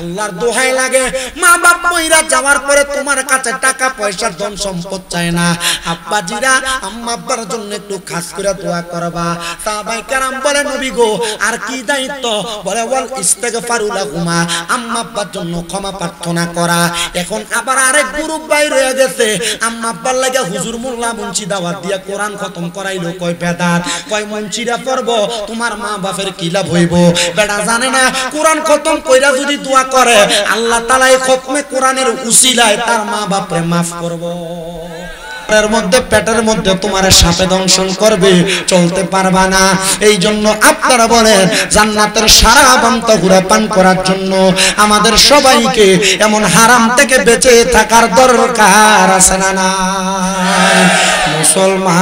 আল্লাহর দোহাই লাগে, মা বাপ মইরা যাওয়ার পরে তোমার কাছে টাকা পয়সা ধন সম্পদ চায় না। আব্বাজিরা আম্মা আব্বার জন্য একটু খাস করে দোয়া করবা। সাহাবায়ে কেরাম বলে নবী গো আর কি দায়িত্ব? বলে ওয়াল ইস্তিগফারু লাহুমা, আম্মা আব্বার জন্য ক্ষমা প্রার্থনা করা। এখন আবার আরেক গ্রুপ বাইরে হয়ে গেছে, আম্মা আব্বার লাগে হুজুর মোল্লা মুন্সি দাওয়াত দিয়া কোরআন খতম করাইলো, কয় বেদাত, কয় মুন্সিরা পড়বো, তোমার মা বাপের কি লাভ হইব? বেটা জানে না কোরআন খতম কইরা যদি দোয়া করে আল্লাহ তাআলা এই খতমে কোরআনের উসিলায় তার মা বাপরে maaf করব। এর মধ্যে পেটের মধ্যে তোমার সাপে দংশন করবে, চলতে পারবা না। এই জন্য আপনারা বলেন জান্নাতের সারাবাম তহুরা পান করার জন্য আমাদের সবাইকে এমন হারাম থেকে বেঁচে থাকার দরকার আছে না না? মুসলমান,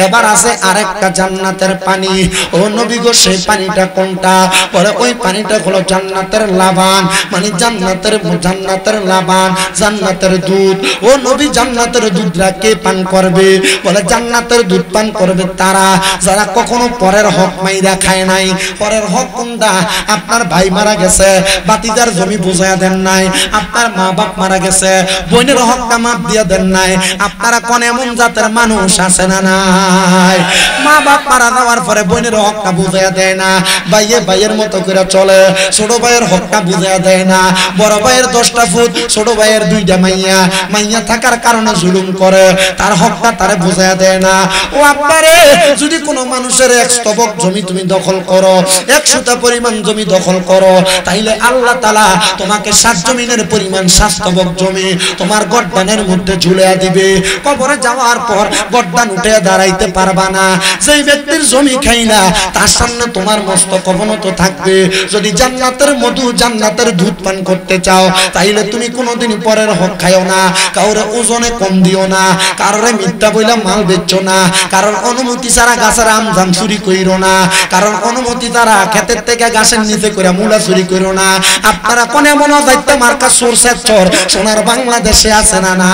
এবার আছে আরেকটা জান্নাতের পানি। ও নবী গো সেই পানিটা কোনটা? বলে ওই পানিটা হলো জান্নাতের লাবান, মানে জান্নাতের লাবান, জান্নাতের দুধ। ও নবী জান্নাতের দুধরা কে পান করবে? বলে জান্নাতের দুধ পান করবে তারা যারা কখনো পরের হক মাইরা খায় নাই। পরের হক কোনটা? আপনার ভাই মারা গেছে, বাতিজার জমি বুঝাইয়া দেন নাই। আপনার মা বাপ মারা গেছে, বোনের হকটা মাপ দিয়ে দেন নাই। আপনারা কোন এমন জাতের মানুষ আছে না নাই? মা বাপ মারা যাওয়ার পরে বোনের হকটা বুঝাইয়া দেয় না, ভাইয়ে ভাইয়ের মতো করে চলে, ছোট ভাইয়ের হকটা বুঝাইয়া দেয় না। বড় ভাইয়ের 10টা ফুট, ছোট ভাইয়ের 2টা মাইয়া, মাইয়া থাকার কারণে জুলুম করে, তার হকটা তারে বুঝাইয়া দেয় না। ও আব্বারে, যদি কোনো মানুষের 1 স্তবক জমি তুমি দখল করো, 100টা পরিমাণ জমি দখল করো, তাইলে আল্লাহ তাআলা তোমাকে 7 জমিনের পরিমাণ 7 স্তবক জমি তোমার গর্দানের মধ্যে ঝুলিয়ে দিবে। কবরে যাওয়ার পর গর্দান উঠে দাঁড়াইতে পারবা না। যেই ব্যক্তির জমি খাইলা তার সামনে তোমার মস্তক অবনত থাকবে। যদি জান্নাতের মধু, জান্নাতের দুধ পান করতে চাও, তাইলে তুমি কোনোদিন পরের হক খাইও না, কাউরে ওজনে কম দিও না, কারোরে মিথ্যা বইলা মাল বেচছো না, কারণ অনুমতি ছাড়া গাছের আম জাম চুরি কইরো না, কারণ অনুমতি ছাড়া ক্ষেতের থেকে গাছের নিচে করে মূলা চুরি কইরো না। আপনারা কোন এমন দায়িত্ব মার্কা সোর্সের চর সোনার বাংলাদেশে আছে না না?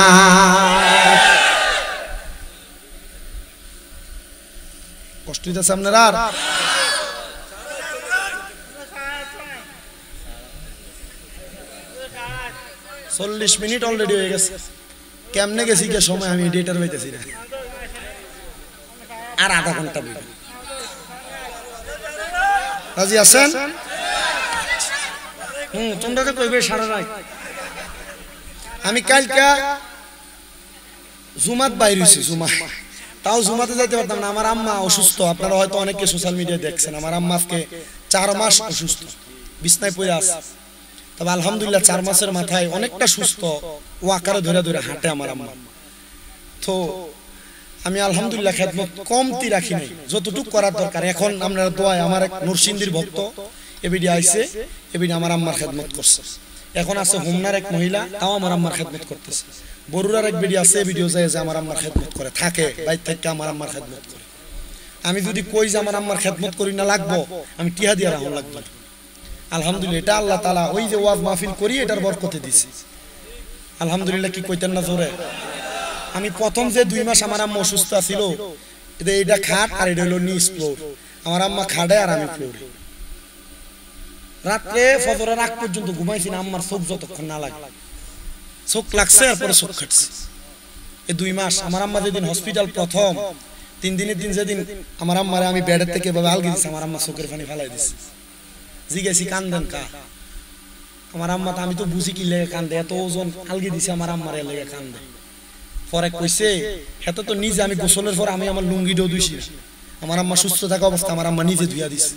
কষ্ট হইতেছে আপনারা? আর 40 মিনিট অলরেডি হয়ে গেছে। কেমনে গেছি কে সময় আমি ডেটার পাইতেছি না। আর আধা ঘন্টা বলি। রাজি আছেন? তোমরা তো কইবে সারা রাত। আমি কালকে জুমাত বাইর হইছি, তাও জুমাতে যাইতে পারতাম না। আমার আম্মা অসুস্থ, আপনারা হয়তো অনেকে সোশ্যাল মিডিয়ায় দেখছেন। আমার আম্মা আজকে 4 মাস অসুস্থ, বিছনায় পড়ে আছে। তবে আলহামদুলিল্লাহ 4 মাসের মাথায় অনেকটা সুস্থ, ও আকারে ধরে ধরে হাঁটে আমার আম্মা। তো আমি আলহামদুলিল্লাহ খেদমত কমতি রাখি নাই, যতটুকু করার দরকার। এখন আপনারা দোয়ায়, আমার এক নরসিংদীর ভক্ত এবিডি আইছে, এবিডি আমার আম্মার খেদমত করছে। এখন আছে হোমনার এক মহিলা, তাও আমার আম্মার খেদমত করতেছে। বরুরার এক ভিডিও আছে, ভিডিও যায় যে আমার আম্মার খেদমত করে, থাকে বাইর থেকে আমার আম্মার খেদমত করে। আমি যদি কই যে আমার আম্মার খেদমত করি না লাগবো, আমি টিহা দিয়া রাখুন লাগবে। আলহামদুলিল্লাহ, এটা আল্লাহ তাআলা ওই যে ওয়াজ মাহফিল করি এটার বরকতে দিছে। আলহামদুলিল্লাহ, কি কইতেন না জোরে? আমি প্রথম যে 2 মাস আমার আম্মা অসুস্থ ছিল, এটা খাট আর এটা হলো নিচ ফ্লোর। আমার আম্মা খাটে আর আমি ফ্লোরে। রাত্রে ফজরের আগ পর্যন্ত ঘুমাইছি না, আম্মার চোখ যতক্ষণ না লাগে। চোখ লাগছে আর পরে চোখ কাটছে। এই 2 মাস আমার আম্মা যেদিন হসপিটাল প্রথম 3 দিনের দিন যেদিন আমার আম্মারে আমি বেডের থেকে এভাবে আলগি দিছি, আমার আম্মা চোখের পানি ফেলাই দিছে। জিজ্ঞাসি কান্দেন কা? আমার আম্মা তো, আমি তো বুঝি কি লেগে কান্দে, এত ওজন আলগি দিছে আমার আম্মারে লেগে কান্দে। পরে কইছে হেতো তো নিজে, আমি গোসলের পর আমি আমার লুঙ্গিটাও ধুইছি। আমার আম্মা সুস্থ থাকা অবস্থা আমার আম্মা নিজে ধুইয়া দিছে।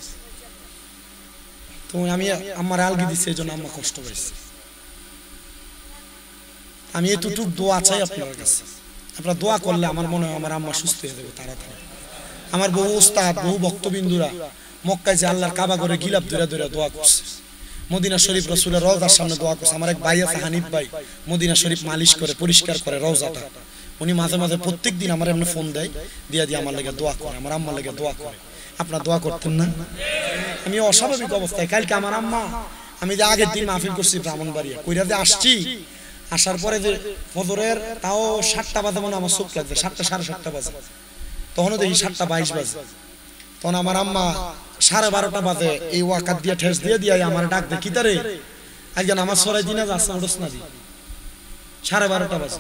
তো আমি আম্মার আলগি দিছে, এই জন্য আম্মা কষ্ট পাইছে। আমি এতটুকু দোয়া চাই আপনার কাছে, আপনারা দোয়া করলে আমার মনে হয় আমার আম্মা সুস্থ হয়ে যাবে তাড়াতাড়ি। আমার বহু উস্তাদ, বহু ভক্তবিন্দুরা মক্কায় যে আল্লাহর কাবা ঘরে গিলাপ ধরে ধরে দোয়া করছে, মদিনা শরীফ রাসূলের রওজার সামনে দোয়া করছে। আমার এক ভাই আছে হানিফ ভাই, মদিনা শরীফ মালিশ করে পরিষ্কার করে রওজাটা। উনি মাঝে মাঝে প্রত্যেকদিন আমার এমনি ফোন দেয়, দিয়া দিয়ে আমার লাগে দোয়া করে, আমার আম্মার লাগে দোয়া করে। আপনারা দোয়া করতেন না? আমি অস্বাভাবিক অবস্থায় কালকে আমার আম্মা, আমি যে আগের দিন মাহফিল করছি ব্রাহ্মণবাড়িয়া, কইরা যে আসছি, আসার পরে যে ফজরের তাও 7টা বাজে মনে আমার চোখ লাগছে, 7টা সাড়ে 7টা বাজে, তখনও দেখি 7টা 22 বাজে। তখন আমার আম্মা 12:30 বাজে এই ওয়াকাত দিয়ে ঠেস দিয়ে আমার ডাক দে কি তারে আজকে নামাজ পড়াই দিনা যাচ্ছে ওরস না দি 12:30 বাজে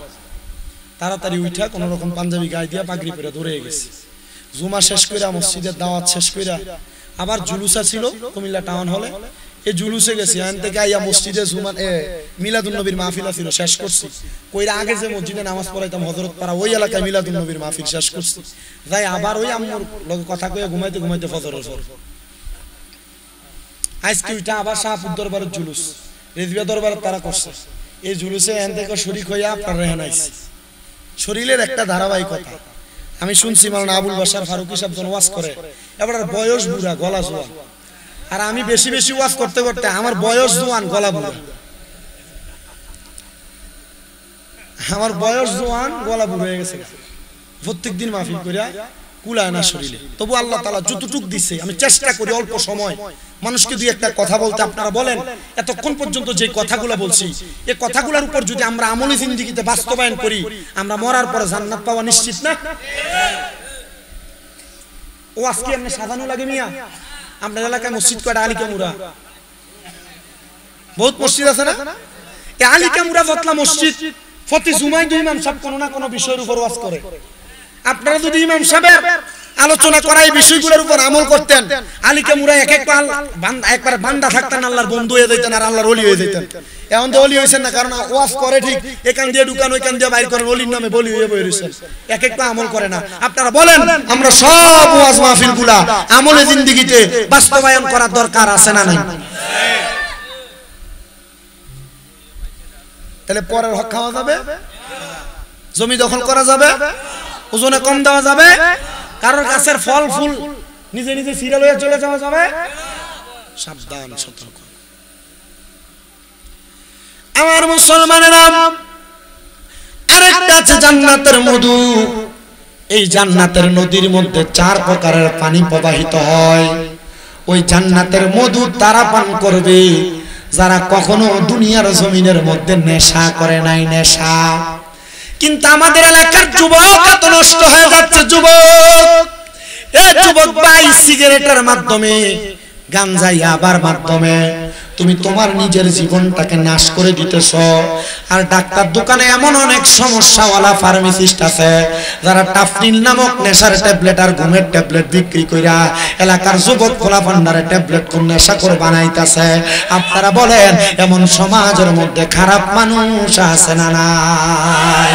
তাড়াতাড়ি উঠা কোন রকম পাঞ্জাবি গায়ে দিয়া পাগড়ি পরে দৌড়ে গেছি জুমা শেষ কইরা মসজিদের দাওয়াত শেষ কইরা আবার জুলুসা ছিল কুমিল্লা টাউন হলে এই জুলুসে গেছি আন থেকে আইয়া মসজিদে জুমান মিলাদুন নবীর মাহফিল ছিল শেষ করছি কইরা আগে যে মসজিদে নামাজ পড়াইতাম হযরত পাড়া ওই এলাকায় মিলাদুন নবীর মাহফিল শেষ করছি যাই আবার ওই আম্মুর লগে কথা কইয়া ঘুমাইতে ফজরের পর আজকে ওইটা আবার শাহপুর দরবারের জুলুস রেজবিয়া দরবারে তারা করছে এই জুলুসে এখান থেকে শরীক হইয়া আপনার রেহান আইছে শরীরের একটা ধারাবাহিকতা আমি শুনছি মাওলানা আবুল বাশার ফারুকী সাহেব জন ওয়াজ করে এবার বয়স বুড়া গলা জোয়া আর আমি বেশি বেশি ওয়াজ করতে করতে আমার বয়স জোয়ান গলা বুড়া আমার বয়স জোয়ান গলা বুড়া হয়ে গেছে প্রত্যেকদিন মাহফিল কইরা কুলায় না শরীরে তবু আল্লাহ তাআলা যতটুক দিছে আমি চেষ্টা করি অল্প সময় মানুষকে দুই একটা কথা বলতে আপনারা বলেন এতক্ষণ পর্যন্ত যে কথাগুলো বলছি এই কথাগুলোর উপর যদি আমরা আমলি জিন্দেগিতে বাস্তবায়ন করি আমরা মরার পরে জান্নাত পাওয়া নিশ্চিত না ও আজকে এমনি সাজানো লাগে মিয়া আপনার এলাকায় মসজিদ কয়টা আলিকামুরা বহুত মসজিদ আছে না এই আলিকামুরা ফতলা মসজিদ প্রতি জুমায় দুই ইমাম সাহেব কোনো না কোনো বিষয়ের উপর ওয়াজ করে আপনারা যদি ইমাম সাহেবের আলোচনা করা এই বিষয়গুলোর উপর আমল করতেন আলিকামুরা একবার বান্দা থাকতেন আল্লাহর বন্ধু হয়ে যেতেন আর আল্লাহর ওলি হয়ে যেতেন এখন তো ওলি হয়েছেন না কারণ ওয়াজ করে ঠিক এখান দিয়ে ঢুকান ওইখান দিয়ে বাইর করেন ওলির নামে বলি হয়ে বই রয়েছেন একটা আমল করে না আপনারা বলেন আমরা সব ওয়াজ মাহফিলগুলা আমলে জিন্দেগিতে বাস্তবায়ন করার দরকার আছে না নাই তাহলে পরের হক খাওয়া যাবে জমি দখল করা যাবে ওজনে কম দেওয়া যাবে কারোর গাছের ফল ফুল নিজে নিজে সিরিয়াল হয়ে চলে যাওয়া যাবে সাবধান সতর্ক আমার মুসলমানেরা আরেকটা আছে জান্নাতের মধু এই জান্নাতের নদীর মধ্যে 4 প্রকারের পানি প্রবাহিত হয় ওই জান্নাতের মধু তারা পান করবে যারা কখনো দুনিয়ার জমিনের মধ্যে নেশা করে নাই নেশা কিন্তু আমাদের এলাকার যুবক এত নষ্ট হয়ে যাচ্ছে যুবক এই যুবক ভাই সিগারেটের মাধ্যমে গাঞ্জা ইয়াবার মাধ্যমে তুমি তোমার নিজের জীবনটাকে নাশ করে দিতেছো আর ডাক্তার দোকানে এমন অনেক সমস্যাওয়ালা ফার্মাসিস্ট আছে যারা টাফনিল নামক নেশার ট্যাবলেট আর ঘুমের ট্যাবলেট বিক্রি কইরা এলাকার যুবক খোলা ভান্ডারে ট্যাবলেট কোন নেশা করে বানাইতেছে আপনারা বলেন এমন সমাজের মধ্যে খারাপ মানুষ আছে না নাই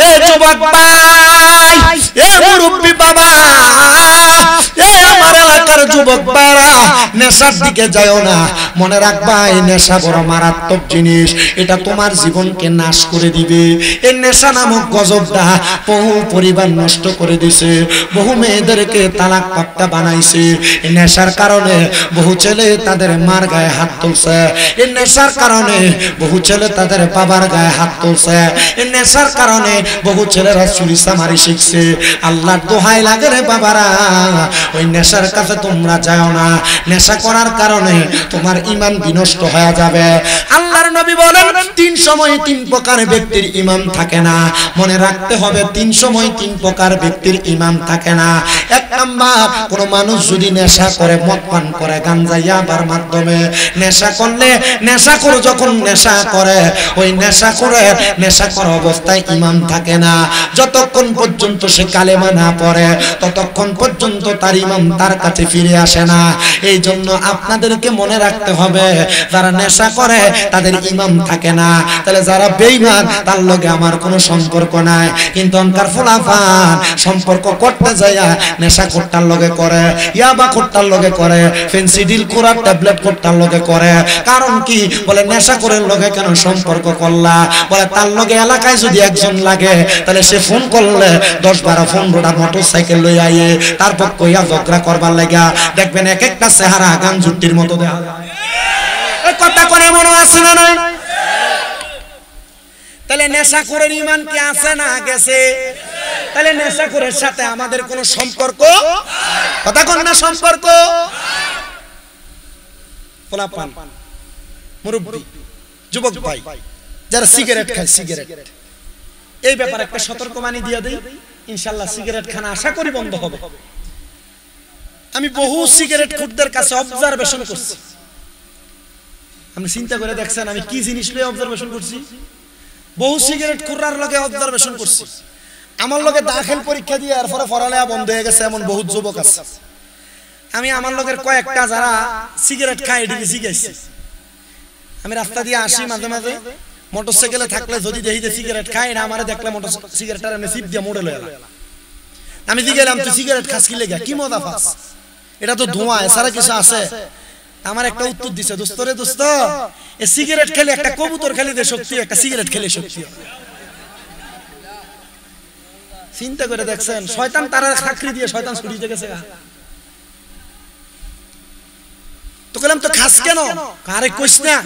এ যুবক ভাই এ মুরব্বি বাবা এ আমার এলাকার যুবক ভাইরা নেশার দিকে যাও না মনে রাখবা এই নেশা বড় মারাত্মক জিনিস এটা তোমার জীবনকে নাশ করে দিবে এই নেশা নামক গজবটা বহু পরিবার নষ্ট করে দিয়েছে বহু মেয়েদেরকে তালাক প্রাপ্তা বানাইছে এই নেশার কারণে বহু ছেলে তাদের মার গায়ে হাত তুলছে এই নেশার কারণে বহু ছেলে তাদের বাবার গায়ে হাত তুলছে এই নেশার কারণে বহু ছেলেরা চুরি চামারি শিখছে আল্লাহর দোহাই লাগে রে বাবারা ওই নেশার কাছে তোমরা যাও না নেশা করার কারণে তোমার ঈমান বিনষ্ট হয়ে যাবে আল্লাহর নবী বলেন 3 সময় 3 প্রকার ব্যক্তির ঈমান থাকে না মনে রাখতে হবে 3 সময় 3 প্রকার ব্যক্তির ঈমান থাকে না এক নাম্বার কোন মানুষ যদি নেশা করে মদ পান করে গাঞ্জা ইয়াবার মাধ্যমে নেশা করলে নেশা করে যখন নেশা করে ওই নেশা করা অবস্থায় ঈমান থাকে না যতক্ষণ পর্যন্ত সে কালেমা না পড়ে ততক্ষণ পর্যন্ত তার ঈমান তার কাছে ফিরে আসে না এই জন্য আপনাদেরকে মনে রাখতে হবে যারা নেশা করে তাদের ঈমান থাকে না তাহলে যারা বেঈমান তার লগে আমার কোনো সম্পর্ক নাই কিন্তু অনকার ফুলাফান সম্পর্ক করতে যায় নেশা করতার লগে করে ইয়াবা করতার লগে করে ফেন্সিডিল কোরার ট্যাবলেট করতার লগে করে কারণ কি বলে নেশা করে লগে কেন সম্পর্ক করলা বলে তার লগে এলাকায় যদি একজন লাগে তাহলে সে ফোন করলে 10-12 15টা মোটরসাইকেল লই আইয়ে তারপর কইয়া ঝগড়া করবার লাগা দেখবেন এক একটা চেহারা গান জুটির মতো দেখা যায় এই কথা করে মনে আছে না নাই তাহলে নেশা করে ঈমান কি আছে না গেছে তাহলে নেশা করে সাথে আমাদের কোনো সম্পর্ক কথা কোন না সম্পর্ক পোলাপান মুরব্বি যুবক ভাই যারা সিগারেট খায় সিগারেট এই ব্যাপারে একটা সতর্কবাণী দিয়ে দেই ইনশাআল্লাহ সিগারেট খানা আশা করি বন্ধ হবে আমি বহু সিগারেট খুঁটদের কাছে অবজারভেশন করছি। আপনি চিন্তা করে দেখছেন আমি কি জিনিস লয়ে অবজারভেশন করছি? বহু সিগারেট খুঁড়ার লগে অবজারভেশন করছি। আমার লগে দাখিল পরীক্ষা দিয়ে এরপরে পড়ালেখা বন্ধ হয়ে গেছে এমন বহুত যুবক আছে। আমি আমার লগের কয়েকটা যারা সিগারেট খায় এদিকে শিখাইছি। আমি রাস্তা দিয়ে আসি মাঝে মাঝে, মোটরসাইকেলে থাকলে যদি দেখি যে সিগারেট খায় না, আমারে দেখলে মোটর সিগারেটটা এমনি সিপ দিয়ে মোড়ে লয়ে গেল। আমি জিজ্ঞাসলাম তুই সিগারেট খাস কি লেগে, কি মজা পাস? এটা তো ধোঁয়া, এছাড়া কিছু আছে? আমার একটা উত্তর দিছে, দোস্ত রে দোস্ত, এই সিগারেট খেলে একটা কবুতর খেলে যে শক্তি, একটা সিগারেট খেলে শক্তি। চিন্তা করে দেখছেন, শয়তান তারা চাকরি দিয়ে শয়তান ছুটিতে গেছে। তো কইলাম তো খাস কেন? আরে কইস না,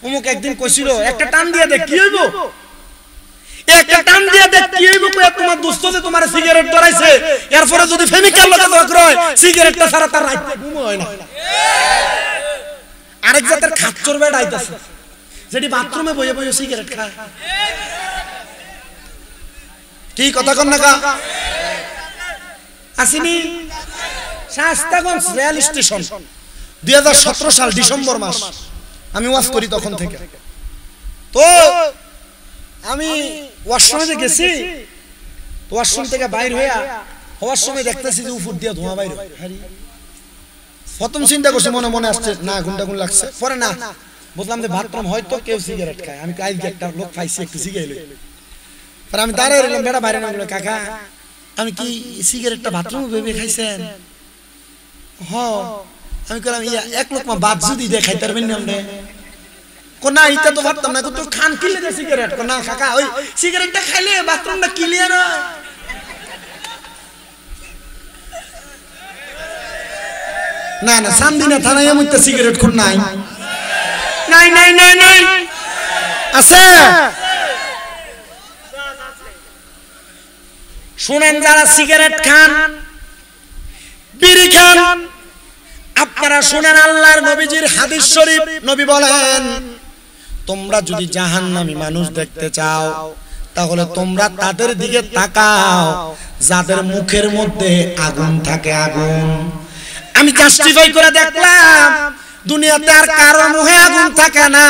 অমুক একদিন কইছিল একটা টান দিয়ে দেখ কি হইব, একটা টান দিয়ে দেখ কি হইব। কই তোমার দোস্ত যে তোমার সিগারেট ধরাইছে, এরপরে যদি ফেমিক্যাল লগে দরকার হয় সিগারেটটা ছাড়া তার রাইতে ঘুম হয় না। আরেক জাতের খাচ্চর বেড আইতাছে, যেটি বাথরুমে বইয়ে বইয়ে সিগারেট খায়। কি কথা কন না কা আসিনি? শাস্তাগঞ্জ রেল স্টেশন 2017 সাল ডিসেম্বর মাস আমি ওয়াজ করি তখন থেকে। তো আমি ওয়াশরুমে গেছি, ওয়াশরুম থেকে বাইর হওয়ার সময় দেখতেছি যে উপর দিয়ে ধোঁয়া বাইর হয়। প্রথম চিন্তা করছি মনে মনে আসছে না গুন্ডাগুন লাগছে, পরে না বুঝলাম যে বাথরুম হয়তো কেউ সিগারেট খায়। আমি কালকে একটা লোক পাইছি একটু সিগারেট লই, পরে আমি দাঁড়ায় রইলাম, বেড়া বাইরে না বলে কাকা আমি কি সিগারেটটা বাথরুমে ভেবে খাইছেন? হ। আমি কইলাম ইয়া এক লোক মা বাদ যদি দে খাইতে পারবেন না আপনি? কো না এটা তো ভাবতাম না, তো খান কিলে দে সিগারেট। কো না কাকা ওই সিগারেটটা খাইলে বাথরুমটা ক্লিয়ার হয়। না না সামদিনা থানায় এমনটা সিগারেট খুন নাই নাই নাই নাই নাই আছে। শুনেন যারা সিগারেট খান, বিড়ি খান, আপনারা শুনেন আল্লাহর নবীজির হাদিস শরীফ। নবী বলেন তোমরা যদি জাহান্নামী মানুষ দেখতে চাও তাহলে তোমরা তাদের দিকে তাকাও যাদের মুখের মধ্যে আগুন থাকে, আগুন। আমি জাস্টিফাই করে দেখলাম দুনিয়াতে আর কারো মুখে আগুন থাকে না,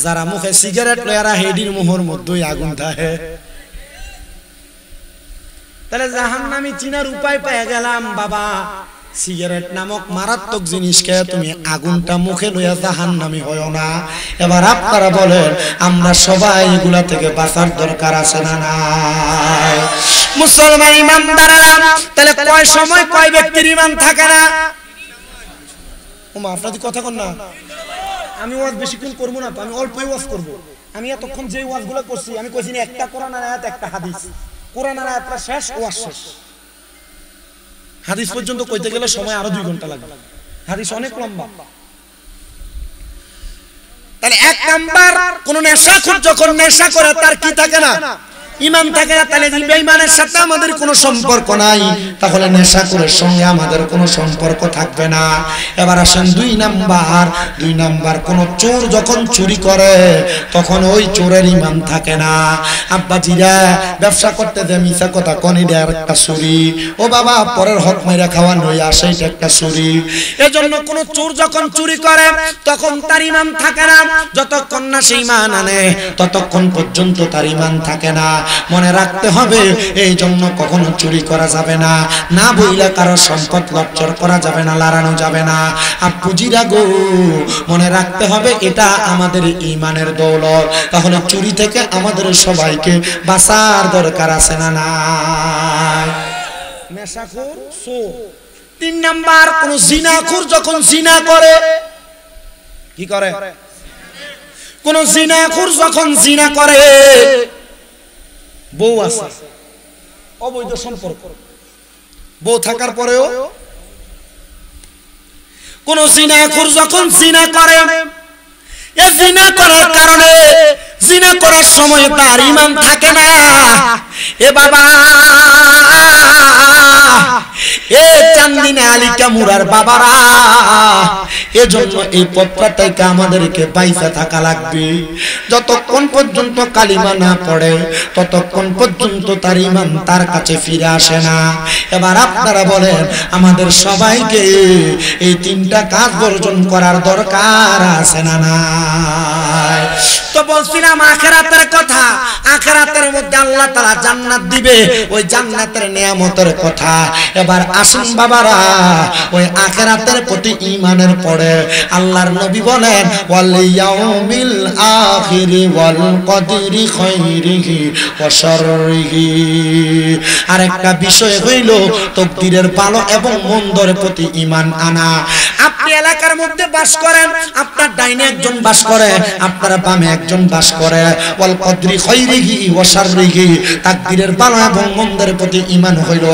যারা মুখে সিগারেট লয়ারা হেডির মুখের মধ্যেই আগুন থাকে। তাহলে জাহান্নামী চিনার উপায় পেয়ে গেলাম বাবা। সিগারেট নামক মারাত্মক জিনিস খেয়ে তুমি আগুনটা মুখে লইয়া জাহান্নামী হয়ো না। এবার আপনারা বলেন আমরা সবাই এগুলা থেকে বাঁচার দরকার আছে না নাই? মুসলমান ইমানদারেরা, তাহলে কয় সময় কয় ব্যক্তির ঈমান থাকে না? ওমা আপনাদের কথা কন না। আমি ওয়াজ বেশিক্ষণ করব না তো, আমি অল্পই ওয়াজ করব। আমি এতক্ষণ যে ওয়াজগুলো করছি আমি কইছি না একটা কোরআন আয়াত একটা হাদিস, কোরআন আয়াতটা শেষ ওয়াজ শেষ। হাদিস পর্যন্ত কইতে গেলে সময় আরো 2 ঘন্টা লাগবে, হাদিস অনেক লম্বা। তাহলে এক নাম্বার কোন নেশাখোর যখন নেশা করে তার কি থাকে না? ঈমান থাকে না। তাহলে বেঈমানের সাথে আমাদের কোনো সম্পর্ক নাই, তাহলে নেশাখোরের সঙ্গে আমাদের কোনো সম্পর্ক থাকবে না। এবার আসেন 2 নাম্বার কোন চোর যখন চুরি করে তখন ওই চোরের ঈমান থাকে না। আব্বাজিরা ব্যবসা করতে দে মিছা কথা কনি দে আর একটা চুরি। ও বাবা পরের হক মাইরা খাওয়া নই আসে এটা একটা চুরি। এজন্য কোন চোর যখন চুরি করে তখন তার ঈমান থাকে না। যতক্ষণ না সে ঈমান আনে ততক্ষণ পর্যন্ত তার ঈমান থাকে না। মনে রাখতে হবে এই জন্য কখনো চুরি করা যাবে না, না বইলা কারো সম্পদ লজ্জর করা যাবে না, লড়ানো যাবে না। আর পুঁজিরা গো মনে রাখতে হবে এটা আমাদের ঈমানের দৌলত। তাহলে চুরি থেকে আমাদের সবাইকে বাঁচার দরকার আছে না নাই? নেশাখোর চোর। 3 নাম্বার কোন জিনাখোর যখন জিনা করে কি করে? কোন জিনাখোর যখন জিনা করে, বউ আছে অবৈধ সম্পর্ক, বউ থাকার পরেও কোন জিনাখোর যখন জিনা করে, এই জিনা করার কারণে জিনা করার সময় তার ঈমান থাকে না। এ বাবা এ চান্দিনা আলিকা মুরার বাবারা, এজন্য এই পথটা থেকে আমাদেরকে বাইসা থাকা লাগবে। যতক্ষণ পর্যন্ত কালিমা না পড়ে ততক্ষণ পর্যন্ত তার ঈমান তার কাছে ফিরে আসে না। এবার আপনারা বলেন আমাদের সবাইকে এই তিনটা কাজ বর্জন করার দরকার আছে না নাই? তো বলছিলাম আখিরাতের কথা, আখিরাতের মধ্যে আল্লাহ তাআলা জান্নাত দিবে, ওই জান্নাতের নিয়ামতের কথা। এবার আসুন বাবারা, ওই আখিরাতের প্রতি ঈমানের পরে আল্লাহর নবী বলেন ওয়াল ইয়াউমিল আখিরি ওয়াল কদরি খাইরিহি ওয়া শাররিহি। আরেকটা বিষয় হইল তাকদীরের ভালো এবং মন্দর প্রতি ঈমান আনা। আপনি এলাকার মধ্যে বাস করেন, আপনার ডাইনে একজন বাস করে, আপনার বামে একজন বাস করে। ওয়াল কদরি খাইরিহি ওয়া শাররিহি, তাকদীরের ভালো এবং মন্দের প্রতি ঈমান হইল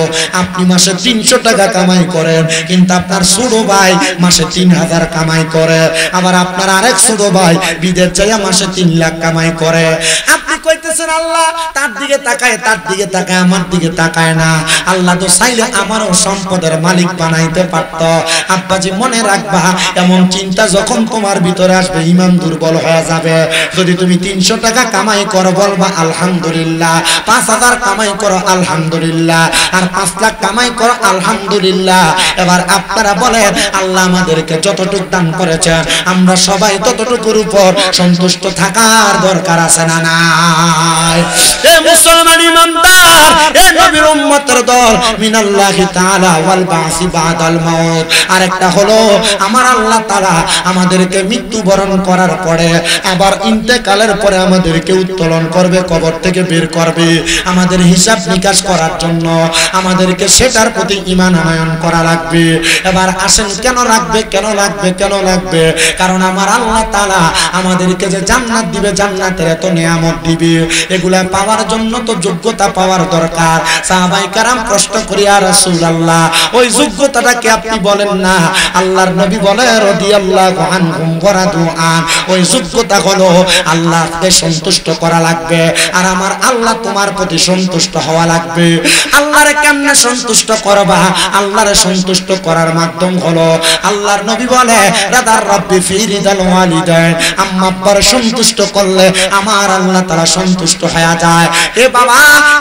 আপনি মাসে 300 টাকা কামাই করেন, কিন্তু আপনার ছোট ভাই মাসে 3000 কামাই করে। আবার আপনার আরেক ছোট ভাই বিদেশ যাইয়া মাসে 3 লাখ কামাই করে। আপনি কইতেছেন আল্লাহ তার দিকে তাকায়, তার দিকে তাকায়, আমার দিকে তাকায় না। আল্লাহ তো চাইলে আমারও সম্পদের মালিক বানাইতে পারত। আব্বাজি মনে রাখবা, এমন চিন্তা যখন তোমার ভিতরে আসবে ঈমান দুর্বল হয়ে যাবে। যদি তুমি 300 টাকা কামাই করো বলবা আলহামদুলিল্লাহ, 5000 কামাই করো আলহামদুলিল্লাহ, আর 5 লাখ কামাই করো আলহামদুলিল্লাহ। এবার আপনারা বলেন আল্লাহ আমাদেরকে যতটুকু দান করেছেন আমরা সবাই ততটুকুর উপর সন্তুষ্ট থাকার দরকার আছে না নাই? এ মুসলমান ইমানদার, এ নবীর উম্মতের দল, মিনাল্লাহি তাআলা ওয়াল বাসি বাদাল মাউত। আরেকটা হলো আমার আল্লাহ তাআলা আমাদেরকে মৃত্যুবরণ করার পরে আবার ইন্তেকালের পরে আমাদেরকে উত্তোলন করবে, কবর থেকে বের করবে আমাদের হিসাব নিকাশ করার জন্য। আমাদেরকে সেটার প্রতি ঈমান আনয়ন করা লাগবে। এবার আসেন কেন লাগবে, কেন লাগবে, কেন লাগবে? কারণ আমার আল্লাহ তাআলা আমাদেরকে যে জান্নাত দিবে, জান্নাতের এত নিয়ামত দিবে, এগুলা পাওয়ার জন্য তো যোগ্যতা পাওয়ার দরকার। সাহাবায়ে কেরাম প্রশ্ন করি ইয়া রাসূলুল্লাহ ওই যোগ্যতাটা কি আপনি বলেন না? আল্লাহর নবী বলে রাদিয়াল্লাহু আনহুম ওয়া রাদু আন, ওই যোগ্যতা হলো আল্লাহকে সন্তুষ্ট করা লাগবে, আর আমার আল্লাহ তোমার প্রতি সন্তুষ্ট হওয়া লাগবে। আল্লাহরে কেমনে সন্তুষ্ট করবা? আল্লাহরে সন্তুষ্ট করার মাধ্যম হলো আল্লাহর নবী বলে রাদার রাব্বি ফি রিদাল ওয়ালিদাইন, আম্মা আব্বার সন্তুষ্ট করলে আমার আল্লাহ তাআলা সন্তুষ্ট হয়ে যায়। এ বাবা,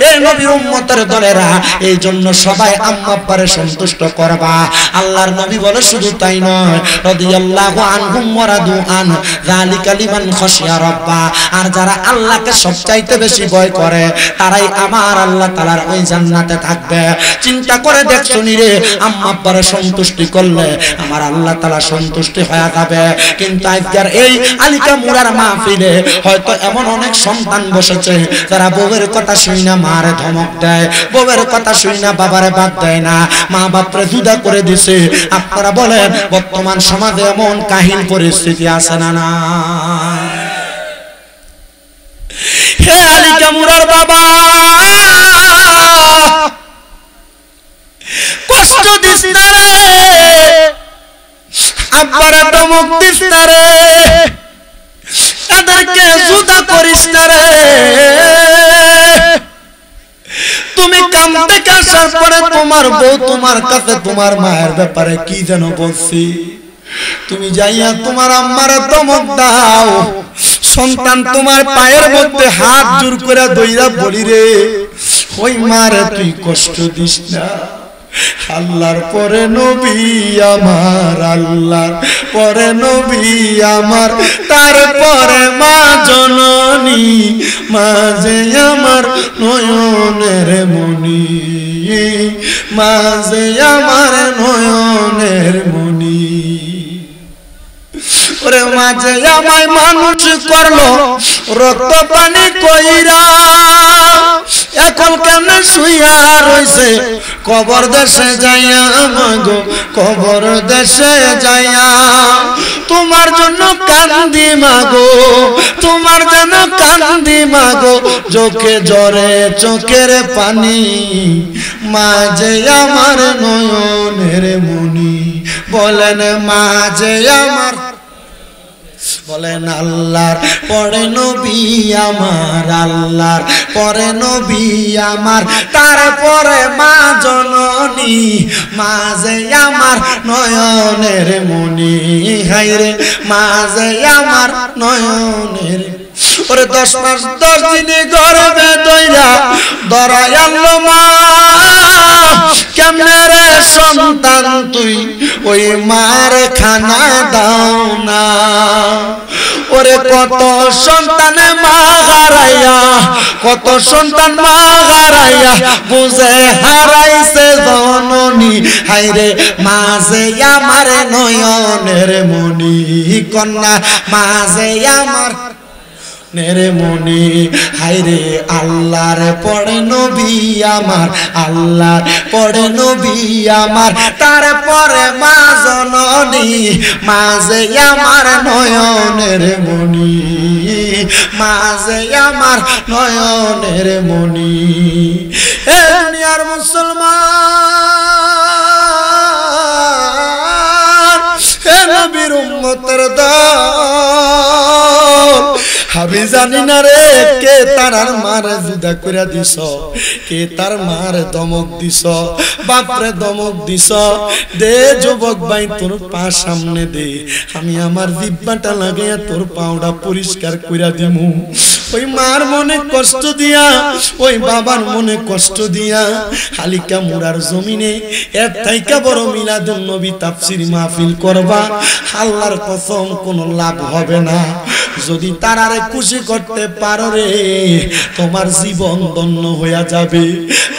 এই নবীর উম্মতের দলেরা এই জন্য সবাই আম্মা আব্বারে সন্তুষ্ট করবা। আল্লাহর নবী বলে শুধু তাই নয়, রাদিয়াল্লাহু আনহুম ওয়া রাদু আন, যালিকা লিমান খাশিয়া রাব্বা, আর যারা আল্লাহকে সবচাইতে বেশি ভয় করে তারাই আমার আল্লাহ তাআলার ওই জান্নাতে থাকবে। চিন্তা করে দেখছো নি রে, আম্মা আব্বারে সন্তুষ্টি করলে আমার আল্লাহ তাআলা সন্তুষ্টি হয়ে যাবে। কিন্তু আজকের এই আলিকা মুরার মাহফিলে হয়তো এমন অনেক সন্তান বসেছে যারা বউয়ের কথা শুই না মারে ধমক দেয়, বউয়ের কথা শুই না বাবারে বাদ দেয় না, মা বাপরে জুদা করে দিছে। আপনারা বলেন বর্তমান সমাজে এমন কাহিল পরিস্থিতি আছে না না? হে আলিকা মুরার বাবা, কষ্ট দিস না রে, আব্বারে ধমক দিস না রে, এদেরকে জুদা করিস না রে। তুমি কাম থেকে আসার পরে তোমার বউ তোমার কাছে তোমার মায়ের ব্যাপারে কি যেন বলছি, তুমি যাইয়া তোমার আম্মারে ধমক দাও। সন্তান তোমার পায়ের মধ্যে হাত জোর করে দইরা বলি রে, ওই মারে তুই কষ্ট দিস না। আল্লাহর পরে নবী আমার, আল্লাহর পরে নবী আমার, তারপরে মা জননী, মা যে আমার নয়নের মনি, মা যে আমার নয়নের মনি। ওরে মা যে আমায় মানুষ করলো রক্ত পানি কইরা, এখন কেন শুইয়া রইছে কবর দেশে যাইয়া, মাগো কবর দেশে যাইয়া। তোমার জন্য কান্দি মাগো, তোমার জন্য কান্দি মাগো, চোখে জরে চোখের পানি, মা যে আমার নয়নের মনি। বলেন মা যে আমার, বলেন আল্লাহর পরে নবী আমার, আল্লাহর পরে নবী আমার, তারপরে মা জননী, মা যে আমার নয়নের মনি, হায়রে মা যে আমার নয়নের। ওরে 10 মাস 10 দিনে গর্ভে দইরা ধরাই আনলো মা, কেমনে রে সন্তান তুই ওই মার খানা দাও না। ওরে কত সন্তান মা হারাইয়া, কত সন্তান মা হারাইয়া বুঝে হারাইছে জননী, হায়রে মা যে আমার নয়নের মনি, কন্যা মা যে আমার নেরে মনি, হায়রে আল্লাহর পড়ে নবী আমার, আল্লাহর পড়ে নবী আমার, তারপরে মা জননী, মা যে আমার নয়নের মনি, মা যে আমার নয়নের মনি। হে দুনিয়ার মুসলমান, হে নবীর উম্মতের দল, আমি জানি না রে কে তার মার জুদা করে দিছ, কে তার মার দমক দিছ, বাপরে দমক দিছ। দে যুবক ভাই তোর পা সামনে দে, আমি আমার জিহ্বাটা লাগাইয়া তোর পাওটা পরিষ্কার কইরা দিমু। ওই মার মনে কষ্ট দিয়া, ওই বাবার মনে কষ্ট দিয়া হালিকা মুরার জমিনে এর থাইকা বড় মিলাদুন নবী তাফসীর মাহফিল করবা, আল্লাহর কসম কোনো লাভ হবে না। যদি তারারে খুশি করতে পারো রে, তোমার জীবন ধন্য হইয়া যাবে।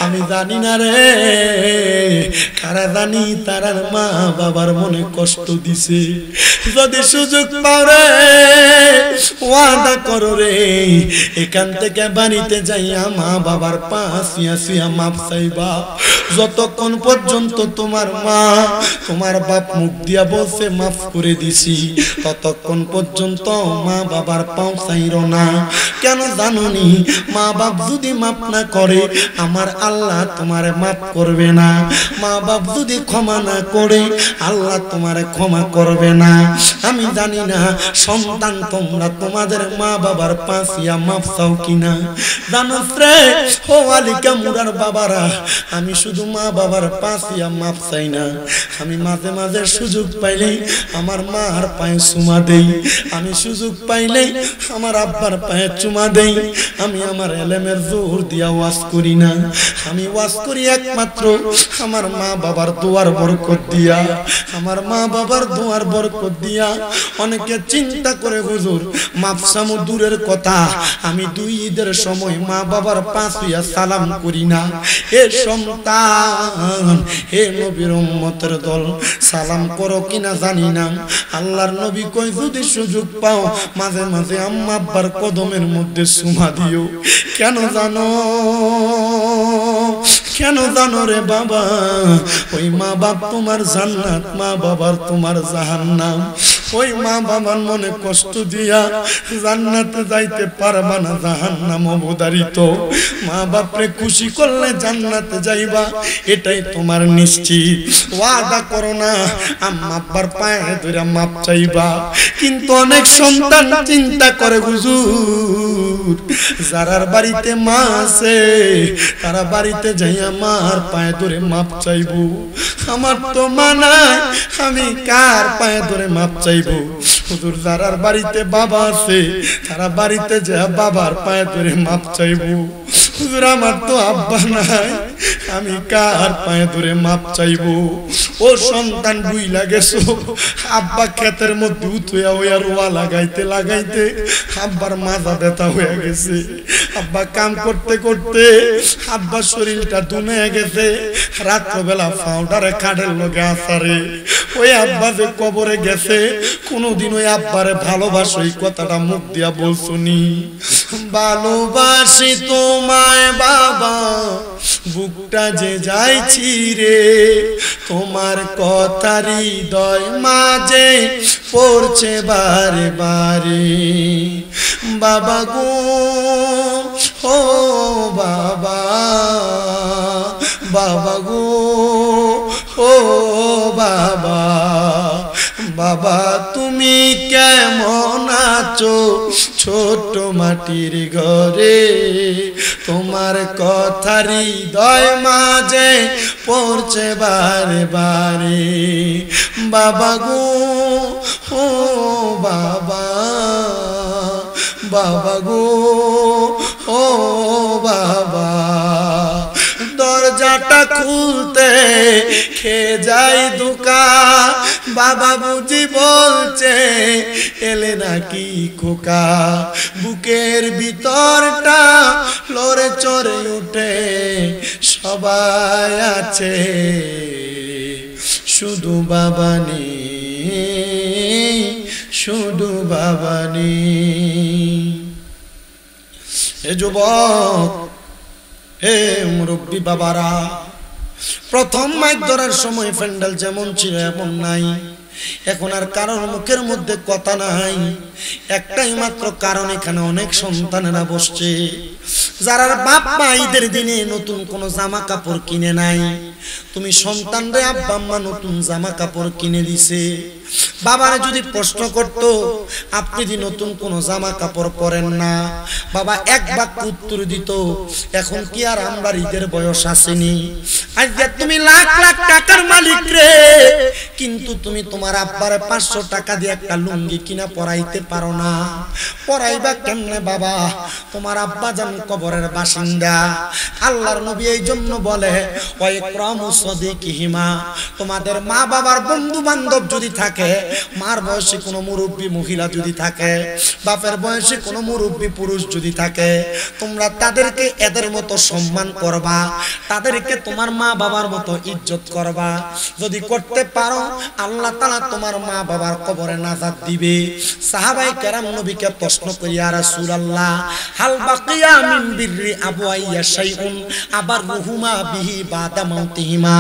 আমি জানি না রে কারা জানি তারার মা বাবার মনে কষ্ট দিছে। যদি সুযোগ পাও রে, ওয়াদা করো রে, এখান থেকে বাড়িতে যাইয়া মা বাবার পা ছুঁয়া ছুঁয়া মাপ চাইবা। যতক্ষণ পর্যন্ত তোমার মা তোমার বাপ মুখ দিয়া বলছে মাফ করে দিছি, ততক্ষণ পর্যন্ত মা বাবার পাও চাইরো না। কেন জানোনি? মা বাপ যদি মাফ না করে আমার আল্লাহ তোমারে মাফ করবে না। মা বাপ যদি ক্ষমা না করে আল্লাহ তোমারে ক্ষমা করবে না। আমি জানি না সন্তান তোমরা তোমাদের মা বাবার পাশিয়া মাফ চাও কিনা। জানোস রে ও আলিকা মুরার বাবারা, আমি শুধু মা বাবার পাশিয়া মাফ চাই না, আমি মাঝে মাঝে সুযোগ পাইলেই আমার মার পায়ে চুমা দেই, আমি সুযোগ পাইলেই আমার আব্বার পায়ে চুমা দেই। আমি আমার এলেমের জোর দিয়া ওয়াজ করি না, আমি ওয়াজ করি একমাত্র আমার মা বাবার দোয়ার বরকত দিয়া, আমার মা বাবার দোয়ার বরকত দিয়া। অনেকে চিন্তা করে হুজুর মাফ চামু দূরের কথা, আমি 2 ঈদের সময় মা বাবার পাশিয়া সালাম করি না। হে সন্তান, হে নবীর উম্মতের দল, সালাম করো কিনা জানি না। আল্লাহর নবী কই যদি সুযোগ পাও মাঝে মাঝে আম্মা আব্বার কদমের মধ্যে চুমা দিও। কেন জানো? কেন জানো রে বাবা? ওই মা বাপ তোমার জান্নাত, মা বাবার তোমার জাহান্নাম। ওই মা বাবার মনে কষ্ট দিয়া জান্নাতে যাইতে পারবা না, জাহান্নাম অবধারিত। মা বাপরে খুশি করলে জান্নাতে যাইবা, এটাই তোমার নিশ্চিত। ওয়াদা করো না আম্মা আব্বার পায়ে ধরে মাপ চাইবা। কিন্তু অনেক সন্তান চিন্তা করে হুজুর যারার বাড়িতে মা আছে তারা বাড়িতে যাইয়া মার পায়ে ধরে মাপ চাইবো। আমার তো মা নাই, আমি কার পায়ে ধরে মাপ চাইবো? হুজুর যারার বাড়িতে বাবা আছে তারা বাড়িতে যা বাবার পায়ে ধরে মাপ চাইবো। হুজুর আমার তো আব্বা নাই, আমি কার পায়ে ধরে মাপ চাইবো? ও সন্তান বুইলা গেছো, আব্বা ক্ষেতের মধ্যে উঠইয়া হইয়া রোয়া লাগাইতে লাগাইতে আব্বার মাজা ব্যথা হয়ে গেছে। আব্বা কাম করতে করতে আব্বার শরীরটা দুনে গেছে। রাত্রবেলা ফাউডারে খাটের লগে আসারে ওই আব্বা যে কবরে গেছে, কোনদিন ওই আব্বারে ভালোবাসো এই কথাটা মুখ দিয়া বলছনি? ভালোবাসি তোমায় বাবা, বুকটা যে যাইছি রে, তোমার কথা হৃদয় মাঝে পড়ছে বারে বারে। বাবা গো ও বাবা, বাবা গো ও বাবা, বাবা তুমি কেমন আছো ছোট মাটির ঘরে, তোমার কথা হৃদয় মাঝে পড়ছে বারে বারে। বাবা গো ও বাবা, বাবা গো ও বাবা, দরজাটা খুলতে খেয়ে যাই দুকা, বাবা বুঝি বলছে এলে নাকি খোকা। বুকের ভিতরটা লড়ে চড়ে উঠে, সবাই আছে শুধু বাবা নেই, শুধু বাবা নেই। হে যুবক, হে মুরব্বী বাবারা, প্রথম মাইক ধরার সময় প্যান্ডেল যেমন ছিল এমন নাই। এখন আর কারোর মুখের মধ্যে কথা নাই, একটাই মাত্র কারণ, এখানে অনেক সন্তানেরা বসছে যারা বাপ মা ঈদের দিনে নতুন কোনো জামা কাপড় কিনে নাই। তুমি সন্তানরে আব্বা আম্মা নতুন জামা কাপড় কিনে দিছে, বাবারে যদি প্রশ্ন করত আপনি যদি নতুন কোনো জামা কাপড় পরেন না, বাবা এক বাক্য উত্তর দিত এখন কি আর আমরা ঈদের বয়স আসেনি? আজকে তুমি লাখ লাখ টাকার মালিক রে, কিন্তু তুমি তোমার আব্বারে 500 টাকা দিয়ে একটা লুঙ্গি কিনা পরাইতে পারো না। পরাইবা কেমনে বাবা? তোমার আব্বা জান কবরের বাসিন্দা। আল্লাহর নবী এই জন্য বলে ওই ক্রমু সদিকিহিমা, তোমাদের মা বাবার বন্ধু বান্ধব যদি থাকে, মার বয়সী কোনো মুরব্বী মহিলা যদি থাকে, বাপের বয়সী কোনো মুরব্বী পুরুষ যদি থাকে, তোমরা তাদেরকে এদের মতো সম্মান করবা, তাদেরকে তোমার মা বাবার মতো ইজ্জত করবা। যদি করতে পারো আল্লাহ তাআলা তোমার মা বাবার কবরে নাজাত দিবে। সাহাবায়ে কেরাম নবীকে প্রশ্ন করি, ইয়া রাসূলুল্লাহ হাল বাকিয়া মিন বিররি আবওয়াইয়া শাইউন আবারহুমা বিহি বাদা মাউতিহিমা।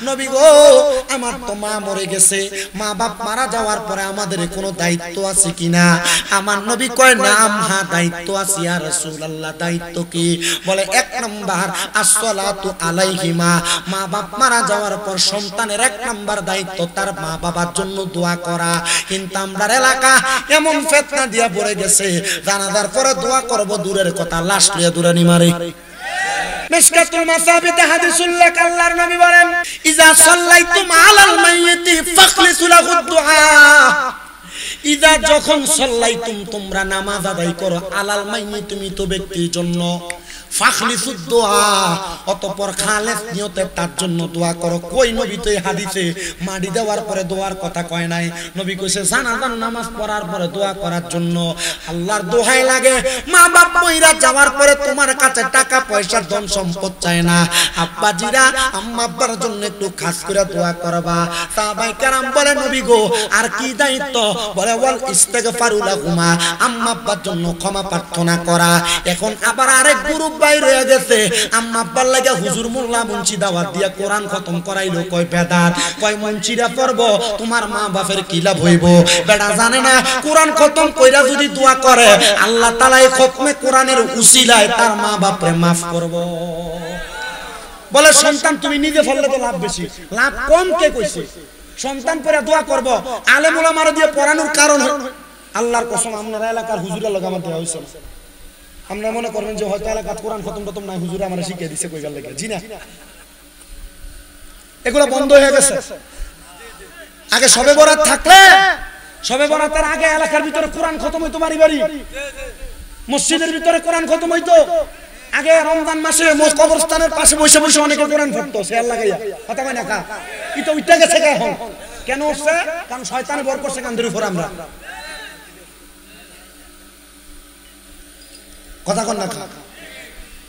নবী গো, আমার তো মা মরে গেছে, মা বাপ মারা যাওয়ার পরে আমাদের কোনো দায়িত্ব আছে কিনা? আমার নবী কয় নাম, হ্যাঁ দায়িত্ব আছে ইয়া রাসূলুল্লাহ। দায়িত্ব কি? বলে 1 নাম্বার আসসালাতু আলাইহিমা, মা বাপ মারা যাওয়ার পর সন্তানের 1 নাম্বার দায়িত্ব তার মা বাবার জন্য দোয়া করা। কিন্তু আমরা এলাকা এমন ফিতনা দিয়া পড়ে গেছে, জানাজার পরে দোয়া করব দূরের কথা, লাশ লিয়ে দূরানি মারে। মিশকাতুল মাসাবিতে হাদিসুল লাক, আল্লাহর নবী বলেন ইজা সাল্লাইতুম আলাল মাইয়িতি ফাখলিসু লাহু দুআ। ইজা যখন সাল্লাইতুম তোমরা নামাজ আদায় করো, আলাল মাইয়িতি মৃত ব্যক্তির জন্য, ফাখলিসুদ দোয়া অতঃপর খালেস নিয়তে তার জন্য দোয়া করো। কই নবী তো এই হাদিসে মাটি দেওয়ার পরে দোয়ার কথা কয় নাই, নবী কইছে জানাজার নামাজ পড়ার পরে দোয়া করার জন্য। আল্লাহর দোহাই লাগে, মা বাপ মইরা যাওয়ার পরে তোমার কাছে টাকা পয়সা ধন সম্পদ চায় না, আব্বাজিরা আম্মা আব্বার জন্য একটু খাস করে দোয়া করবা। সাহাবায়ে কেরাম বলে নবী গো আর কি দায়িত্ব? বলে ওয়াল ইস্তিগফারু লাহুমা, আম্মা আব্বার জন্য ক্ষমা প্রার্থনা করা। এখন আবার আরেক গ্রুপ বাইরে হয়ে গেছে, আম্মা আব্বার লাগা হুজুর মোল্লা মুন্সি দাওয়াত দিয়া কোরআন খতম করাইলো, কয় বেদাত, কয় মুন্সিরা পড়ব, তোমার মা বাপের কি লাভ হইব? বেটা জানে না কোরআন খতম কইরা যদি দোয়া করে আল্লাহ তাআলা এই খতমে কোরআনের উসিলায় তার মা বাপরে maaf করব। বলে সন্তান তুমি নিজে ফললে তো লাভ বেশি, লাভ কম কে কইছে? সন্তান পড়া দোয়া করব, আলেম ওলামারা দিয়ে পড়ানোর কারণ আল্লাহর কসম আপনারা এলাকার হুজুরের লগে আমার দেওয়া হইছে। আমরা মনে করবেন যে হয়তো এলাকার কোরআন খতম টতম নাই, হুজুরে আমারে শিখিয়ে দিছে কইবার লাগে, জি না, এগুলো বন্ধ হয়ে গেছে। আগে শবে বরাত থাকলে, শবে বরাতের আগে এলাকার ভিতরে কোরআন খতম হইতো, বাড়ি বাড়ি মসজিদের ভিতরে কোরআন খতম হইতো। আগে রমজান মাসে কবরস্থানের পাশে বসে বসে অনেকে কোরআন পড়তো শেয়ার লাগাইয়া, কথা কয় না কা? এটা উঠে গেছে এখন, কেন হচ্ছে? কারণ শয়তানে বর করছে কান্দের উপর। আমরা কথা কন না,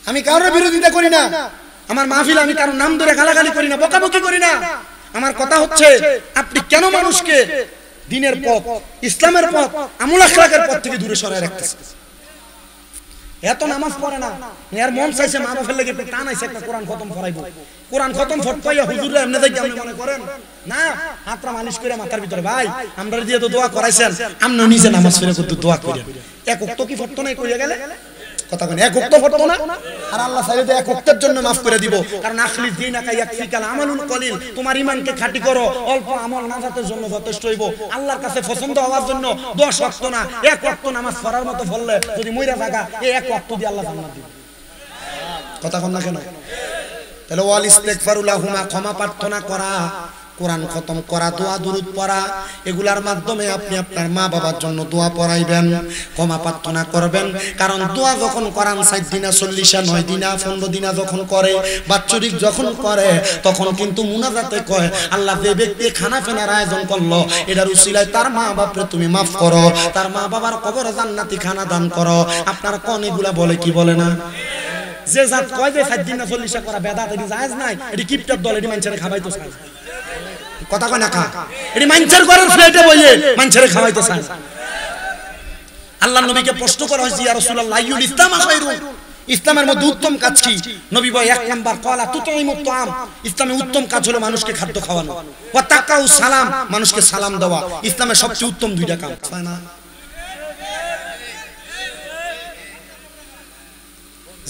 আমি কারোর বিরোধিতা করি না, আমার মাহফিল আমি কারোর নাম ধরে গালাগালি করি না, বকাবকি করি না। আমার কথা হচ্ছে আপনি কেন মানুষকে দিনের পথ, ইসলামের পথ, আমল আখলাকের পথ থেকে দূরে সরায় রাখতেছেন? এত নামাজ পড়ে না, এর মন চাইছে মা বাপের লাগে টান আইছে একটা কোরআন খতম করাইবো। কোরআন খতম ফটপাইয়া হুজুররা এমনি দেখি আপনি মনে করেন না, হাতটা মালিশ করে মাথার ভিতরে, ভাই আমরা দিয়ে তো দোয়া করাইছেন, আপনি নিজে নামাজ পড়ে করতে দোয়া করেন, এক ওয়াক্ত কি ফটতো নাই কইয়া গেলে কথা কোন এক ওয়াক্ত পড়তো না, আর আল্লাহ চাইলে তো এক ওয়াক্তের জন্য মাফ করে দিব। কারণ আখলি দিনাকা ইয়াকফিকাল আমালুল কলিল, তোমার ঈমানকে খাঁটি করো, অল্প আমল নাজাতের জন্য যথেষ্ট হইব। আল্লাহর কাছে পছন্দ হওয়ার জন্য 10 ওয়াক্ত না, এক ওয়াক্ত নামাজ পড়ার মতো পড়লে যদি মইরা থাকা, এই এক ওয়াক্ত দিয়ে আল্লাহ জান্নাত দিবে। কথা কোন না কেন? তাহলে ওয়াল ইস্তিগফারু লাহুমা, ক্ষমা প্রার্থনা করা, কোরআন খতম করা, দোয়া দুরূদ পড়া, এগুলার মাধ্যমে আপনি আপনার মা বাবার জন্য দোয়া পড়াইবেন, ক্ষমা প্রার্থনা করবেন। কারণ দোয়া যখন কোরআন 60 দিনা 40 9 দিনা 15 দিনা যখন করে, বাৎসরিক যখন করে, তখন কিন্তু মুনাজাতে কয় আল্লাহ যে ব্যক্তি খানা ফেনার আয়োজন করলো, এটার উসিলায় তার মা বাপরে তুমি মাফ করো, তার মা বাবার কবরে জান্নাতি খানা দান করো। আপনার কোন এগুলা বলে কি বলে না? যে জাত কয় যে 60 দিনা 40 করা বেদাত, এটি জায়েজ নাই, এটি কিপটার দল, এটি মানুষের খাওয়াইতো চায়। কথা কয় না কা, এটি মানুষের ঘরের ফ্ল্যাটে বইয়ে মানুষের খাওয়াইতো চায়। আল্লাহর নবীকে প্রশ্ন করা হয়েছে, ইয়া রাসূলুল্লাহ আইয়ুল ইসলাম খায়রুন, ইসলামের মধ্যে উত্তম কাজ কি? নবী বলে 1 নাম্বার ক্বালা তুতাইমুত তাআম, ইসলামের উত্তম কাজ হলো মানুষকে খাদ্য খাওয়ানো, ওয়া তাকাউ সালাম, মানুষকে সালাম দেওয়া। ইসলামের সবচেয়ে উত্তম দুইটা কাজ, তাই না?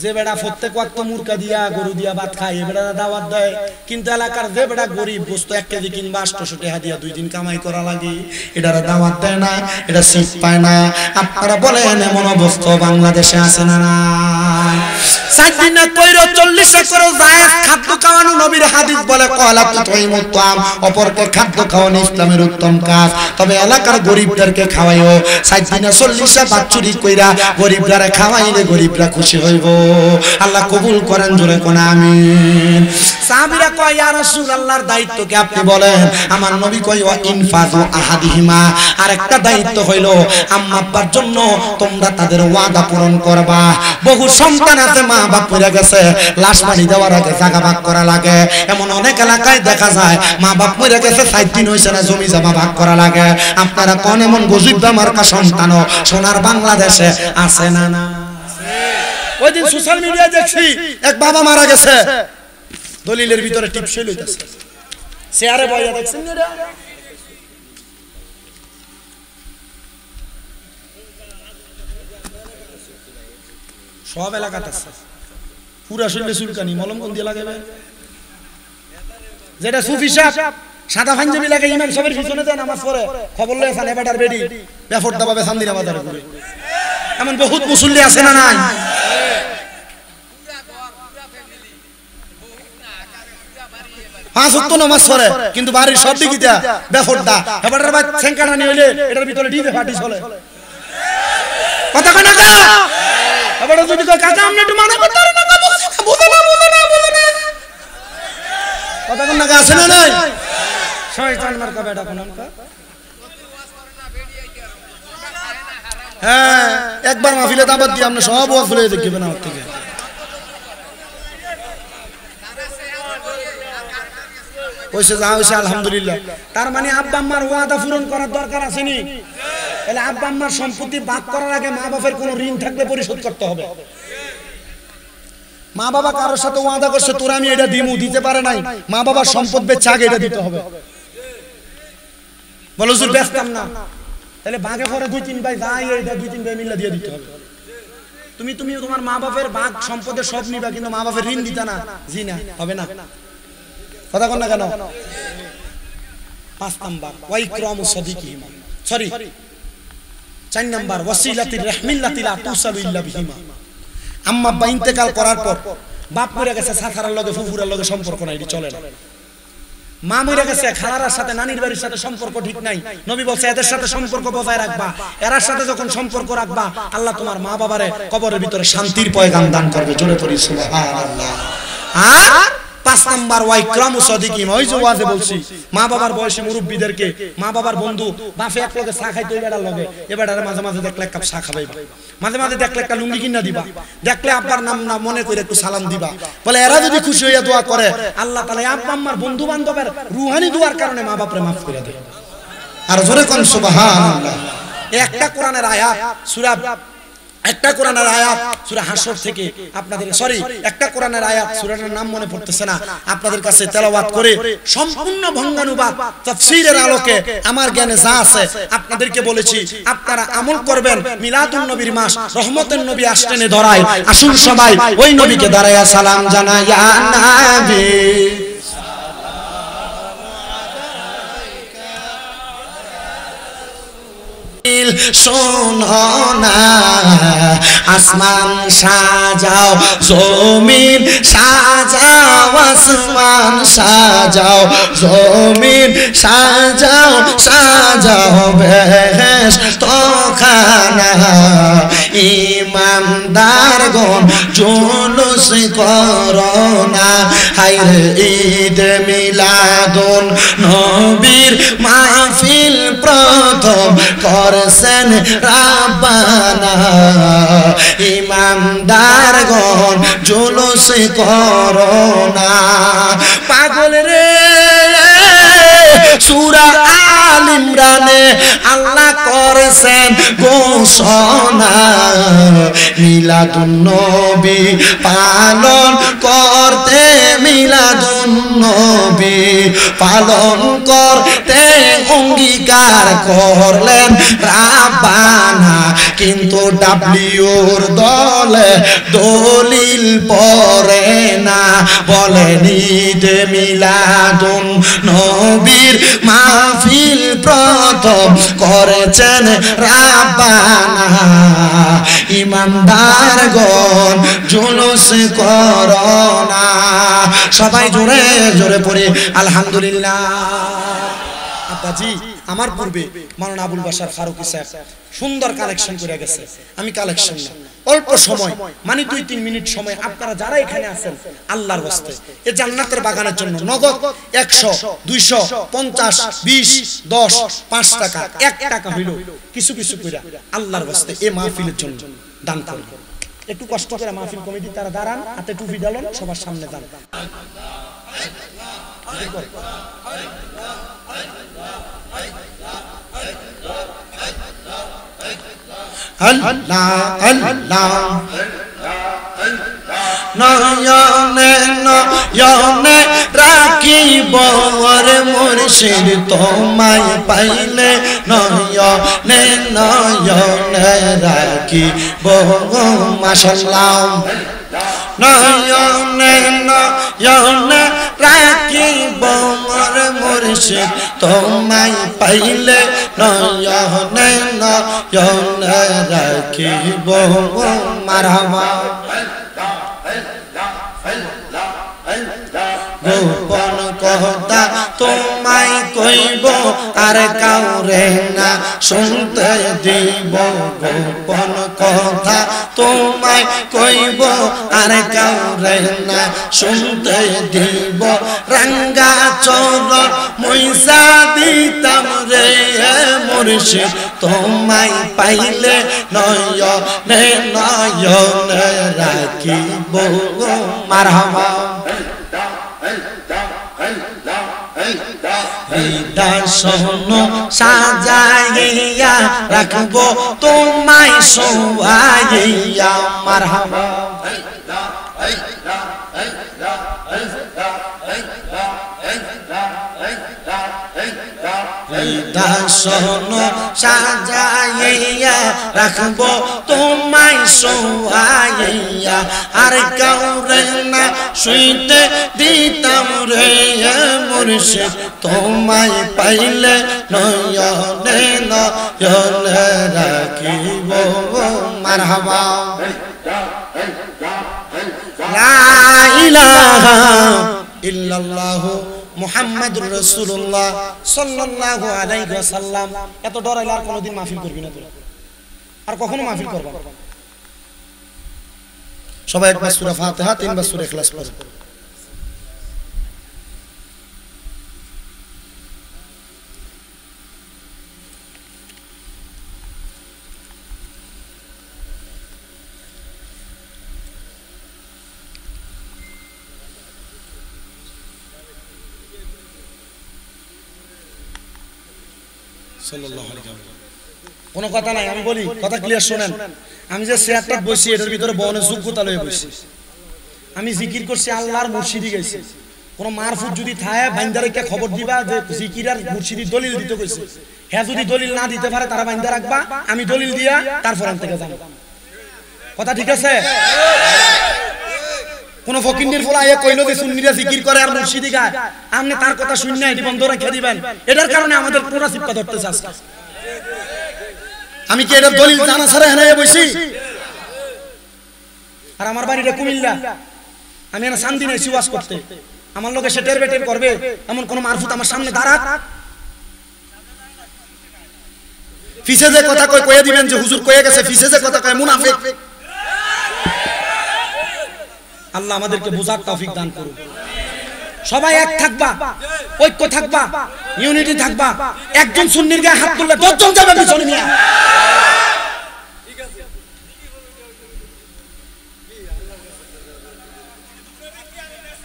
যে বেড়া প্রত্যেক ওয়াক্ত মুরকা দিয়া গরু দিয়া ভাত খায়, এ বেড়া দাওয়াত দেয়, কিন্তু এলাকার যে বেড়া গরিব গোস্ত 1 কেজি কিনবা 800 টাকা দিয়া 2 দিন কামাই করা লাগে, এটার দাওয়াত দেয় না, এটা সিট পায় না। আপনারা বলেন এমন অবস্থা বাংলাদেশে আছে না না? 60 দিনে কইরো 40 করে জায়েজ খাদ্য খাওয়ানো, নবীর হাদিস বলে ক্বালা তুতাইমুত তাআম, অপরকে খাদ্য খাওয়ানো ইসলামের উত্তম কাজ। তবে এলাকার গরিবদেরকে খাওয়াইও, 60 দিনে 40 বাৎসরিক কইরা গরিবরা খাওয়াইলে গরিবরা খুশি হইব। আল্লাহ কবুল করেন, জোরে কোন আমিন। সাহাবীরা কয় ইয়া রাসূলুল্লাহর দায়িত্ব কি আপনি বলেন? আমার নবী কয় ওয়া ইনফাযু আহাদিহিমা, আরেকটা দায়িত্ব হইল আম্মা আব্বার জন্য তোমরা তাদের ওয়াদা পূরণ করবা। বহু সন্তান আছে মা বাপ মরে গেছে, লাশ পানি দেওয়ার আগে জায়গা ভাগ করা লাগে। এমন অনেক এলাকায় দেখা যায় মা বাপ মরে গেছে 60 দিন হইছে না, জমি জমা ভাগ করা লাগে। আপনারা কোন এমন গজীব মার্কা সন্তানও সোনার বাংলাদেশে আছে না? না, ওই দিন সোশ্যাল মিডিয়ায় দেখছি এক বাবা মারা গেছে, দলিলের ভিতরে টিপসই লইতাছে, চেয়ারে বইয়া দেখছেন না? সব এলাকাতে আছে, পুরা শরীরে চুলকানি, মলম কোন দিয়ে লাগাবে? যেটা সুফি সাহেব সাদা পাঞ্জাবি লাগে ইমাম সাহেবের পিছনে দেন নামাজ পড়ে, খবর লয়ে খান এবাটার বেডি বেফরদা ভাবে সান্দিনা বাজারে ঘুরে। এমন বহুত মুসল্লি আছে না নাই? পাঁচ ওয়াক্ত নামাজ পড়ে, কিন্তু বাড়ির সব দিকিটা বেফরদা, এবাটার ভাই সেঙ্কানা নিয়ে হইলে এটার ভিতরে ডিজে পার্টি চলে। কথা কয় না কা? এবারে যদি কয় কাকা আপনি একটু মানা করতে পারেন না, বুঝে না বুঝে না বুঝে না, কথা কয় না কা? আছে না নাই? শয়তান মার্কা বেটা কোন কা? হ্যাঁ, একবার মাহফিলে দাওয়াত দিয়ে আপনি সব ওয়াজ ভুলে দেখবেন আমার থেকে। কইছে যা হইছে আলহামদুলিল্লাহ। তার মানে আব্বা আম্মার ওয়াদা পূরণ করার দরকার আছে নি? তাহলে আব্বা আম্মার সম্পত্তি ভাগ করার আগে মা বাবার কোনো ঋণ থাকলে পরিশোধ করতে হবে। মা বাবা কারোর সাথে ওয়াদা করছে তোরা আমি এটা দিমু, দিতে পারে নাই, মা বাবার সম্পদ বেচে আগে এটা দিতে হবে। বলো হুজুর বেচতাম না, তাহলে ভাগে পরে 2-3 ভাই যাই এটা 2-3 ভাই মিলে দিয়ে দিতে হবে। তুমি তোমার মা বাবার ভাগ সম্পদের সব নিবা, কিন্তু মা বাবার ঋণ দিতা না, জি না, হবে না। কথা কন না কেন? 5 নাম্বার ওয়া ইকরামু সাদিকিহিমা, সরি 4 নাম্বার ওয়াসিলাতির রাহমিল্লাতি লা তুসালু ইল্লা বিহিমা। আম্মা আব্বা ইন্তেকাল করার পর বাপ মরে গেছে, সাথারার লগে ফুফুরার লগে সম্পর্ক নাই, এটি চলে না। মা মরে গেছে, খালার সাথে নানির বাড়ির সাথে সম্পর্ক ঠিক নাই, নবী বলছে এদের সাথে সম্পর্ক বজায় রাখবা। এরার সাথে যখন সম্পর্ক রাখবা আল্লাহ তোমার মা বাবারে কবরের ভিতরে শান্তির পয়গাম দান করবে, জোরে পড়ি সুবহানাল্লাহ। আর 5 নাম্বার ওয়া ইকরামু সাদিকিহিমা, ওই যে ওয়াজে বলছি মা বাবার বয়সী মুরব্বিদেরকে, মা বাবার বন্ধু, বাপে এক লগে চা খাইতে এবাডার লগে, এবাডারে মাঝে মাঝে দেখলে এক কাপ চা খাবাইবা, মাঝে মাঝে দেখলে একটা লুঙ্গি কিনা দিবা, দেখলে আব্বার নাম না মনে করে একটু সালাম দিবা। বলে এরা যদি খুশি হইয়া দোয়া করে আল্লাহ তাআলা আব্বা আম্মার বন্ধু বান্ধবের রুহানি দোয়ার কারণে মা বাপরে মাফ করে দেয়। আর জোরে কোন সুবহানাল্লাহ। একটা কোরআনের আয়াত সূরা একটা কোরআনের আয়াত সূরা হাশর থেকে আপনাদের একটা কোরআনের আয়াত সূরাটার নাম মনে পড়তেছে না, আপনাদের কাছে তেলাওয়াত করে সম্পূর্ণ ভঙ্গানুবাদ তাফসীরের আলোকে আমার জ্ঞানে যা আছে আপনাদেরকে বলেছি, আপনারা আমল করবেন। মিলাদুন নবীর মাস, রহমতের নবী আসতেনে ধরায়, আসুন সবাই ওই নবীকে দাঁড়ায়া সালাম জানাই, ইয়া নবী শোনো না, আসমান সাজাও, জমিন সাজাও, আসমান সাজাও, জমিন সাজাও, সাজাও বেহেশত খানা, ইমানদারগণ জুলুস করো না, হায়রে ঈদ মিলাদুন নবীর মাহফিল প্রথম করছেন রাব্বানা, ইমানদারগণ জুলুস করো না। পাগল রে সূরা আল ইমরানে আল্লাহ করেছেন ঘোষণা, মিলাদুন নবী পালন করতে, মিলাদুন নবী পালন করতে অঙ্গীকার করলেন রাব্বানা, কিন্তু ডাব্লিউর দলে দলিল পড়ে না, বলেন ঈদ মিলাদুন নবীর মাহফিল প্রথম করেছেন রাব্বানা, ইমানদারগণ জুলুস করো না। সবাই জোরে জোরে পড়ে আলহামদুলিল্লাহ। আব্বাজি আমার পূর্বে মাওলানা আবুল বাশার ফারুকী সাহেব সুন্দর কালেকশন করে গেছে, আমি কালেকশন না, অল্প সময় মানে 2-3 মিনিট সময় আপনারা যারা এখানে আছেন আল্লাহর ওয়াস্তে এই জান্নাতের বাগানের জন্য নগদ 100 200 50 20 10 5 টাকা 1 টাকা হইল কিছু কিছু কইরা আল্লাহর ওয়াস্তে এই মাহফিলের জন্য দান করুন। একটু কষ্ট করে মাহফিল কমিটি তারা দাঁড়ান, হাতে টুপি ডালন, সবার সামনে দাঁড়ান। আল্লাহ আল্লাহ নয়নে নয়নে রাখিব ওরে মুর্শিদ তোমায় পাইলে, নয়নে নয়নে রাখিব মাশাআল্লাহ, নয়নে নয়নে রাখিব ওরে মুর্শিদ তোমায় পাইলে, নয়নে নয়নে রাখিব মারহাবা। গোপন কথা তোমায় কইব আর কাউরে না শুনতে দিব, গোপন কথা তোমায় কইব আর কাউরে না শুনতে দিব, রাঙ্গা চরণ মইসা দিতাম রে মুর্শিদ তোমায় পাইলে, নয়নে নয়নে রাখিব মারহাবা। হৃদয় সাজাইয়া রাখবো তোমায় শোয়াইয়া মারহাবা। হৃদয় সাজাইয়া রাখবো তোমায় শোয়াইয়া আর কাউরে না শুইতে দিতাম রে মুর্শিদ তোমায় পাইলে, নয়নে নয়নে রাখিব মারহাবা। লা ইলাহা ইল্লাল্লাহু মুহাম্মাদুর রাসূলুল্লাহ সাল্লাল্লাহু আলাইহি ওয়াসাল্লাম। এত ডরাইলে আর কোনোদিন মাহফিল করবি না তোরা, আর কখনো মাহফিল করবা না। সবাই একবার সূরা ফাতিহা 3 বার সূরা ইখলাস পড়ো। সাল্লাল্লাহু আলাইহি ওয়া সাল্লাম। কোনো কথা নাই, আমি বলি কথা ক্লিয়ার শুনেন। আমি যে চেয়ারটা বসি এটার ভিতরে বনের যোগ্যতা লয়ে বসি। আমি জিকির করছি, আল্লাহর মুর্শিদি গাইছি। কোন মারফুত যদি থাকে বাইন্দারকে খবর দিবা যে জিকির আর মুর্শিদি দলিল দিতে কইছে। হ্যাঁ যদি দলিল না দিতে পারে তারা বাইন্দা রাখবা, আমি দলিল দিয়া তারপর আন থেকে যাব। কথা ঠিক আছে? কোন ফকিন্দির ফলা আয়া কইলো যে সুন্নিরা জিকির করে আর মুর্শিদি গায়, আপনি তার কথা শুননা এটি বন্ধ রেখে দিবেন। এটার কারণে আমাদের পুরো চিপা ধরতেছে আজকে। আমি কি এটার দলিল জানা ছাড়া হেনায় বসি? আর আমার বাড়িটা কুমিল্লা, আমি এখানে শান্তি নেই ওয়াজ করতে। আমার লোকে সে টের বেটের করবে এমন কোন মারফুত আমার সামনে দাঁড়াক। ফিসে যে কথা কয় কয়ে দিবেন যে হুজুর কয়ে গেছে, ফিসে যে কথা কয় মুনাফিক। আল্লাহ আমাদেরকে বোঝার তৌফিক দান করুন। সবাই এক থাকবা, ঐক্য থাকবা, ইউনিটি থাকবা। একজন সুন্নির গায়ে হাত তুললে 10 জন যাবে পিছনে নিয়ে।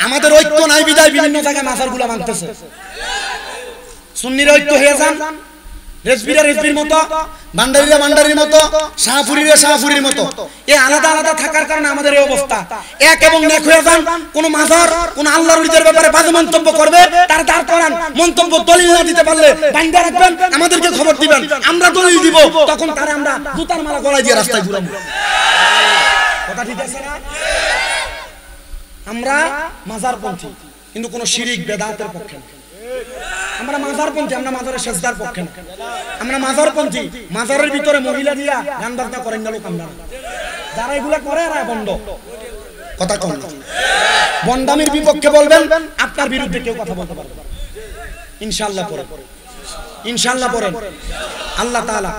আমাদের ঐক্য নাই বিদায় বিভিন্ন জায়গায় মাজারগুলো ভাঙতেছে। সুন্নিরা ঐক্য হয়ে যান, রেজবিরা রেজবির মতো, ভান্ডারিরা ভান্ডারির মতো, শাহপুরীরা শাহপুরীর মতো। এই আলাদা আলাদা থাকার কারণে আমাদের এই অবস্থা। এক এবং নেক হয়ে যান। কোন মাজার, কোন আল্লাহর ওলিদের ব্যাপারে বাজে মন্তব্য করবে, তার দাঁড় করান। মন্তব্য দলিল না দিতে পারলে বাইন্দা রাখবেন, আমাদেরকে খবর দিবেন, আমরা দলিল দিব। তখন তারে আমরা জুতার মালা গলায় দিয়ে রাস্তায় ঘুরাবো। কথা ঠিক আছে না? আমরা মাজারপন্থী, কিন্তু কোন শিরিক বেদাতের পক্ষে না। আমরা মাজারপন্থী, আমরা মাজারের সেজদার পক্ষে না। আমরা মাজারপন্থী, মাজারের ভিতরে মহিলা দিয়া গান বাজনা করেন না লোক। আমরা যারা এগুলা করে এরা বন্ধ। কথা কম না, বন্ডামির বিপক্ষে বলবেন, আপনার বিরুদ্ধে কেউ কথা বলতে পারবে না। ইনশাআল্লাহ পড়েন, ইনশাআল্লাহ পড়েন। আল্লাহ তাআলা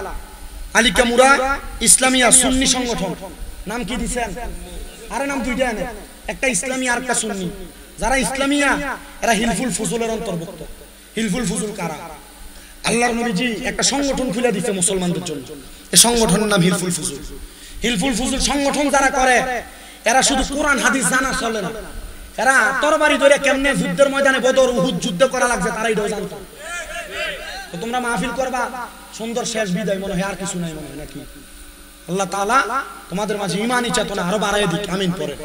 আলিকামুরা ইসলামিয়া সুন্নি সংগঠন নাম কি দিবেন? আরে নাম দুইটা এনে, একটা ইসলামী আর একটা সুন্নি। যারা ইসলামিয়া এরা হিলফুল ফুজুলের অন্তর্ভুক্ত। হিলফুল ফুজুল কারা? আল্লাহর নবীজি একটা সংগঠন খুলে দিতে মুসলমানদের জন্য। এই সংগঠনের নাম হিলফুল ফুজুল। হিলফুল ফুজুল সংগঠন যারা করে এরা শুধু কোরআন হাদিস জানা চলে না, এরা তরবারি ধরে কেমনে যুদ্ধের ময়দানে বদর উহুদ যুদ্ধ করা লাগছে তারা এটাও জানতো। তো তোমরা মাহফিল করবা, সুন্দর শেষ বিদায় মনে হয়, আর কিছু নাই মনে হয় নাকি? আল্লাহ তাআলা তোমাদের মাঝে ঈমানি চেতনা আরো বাড়ায় দিক, আমিন পড়ে।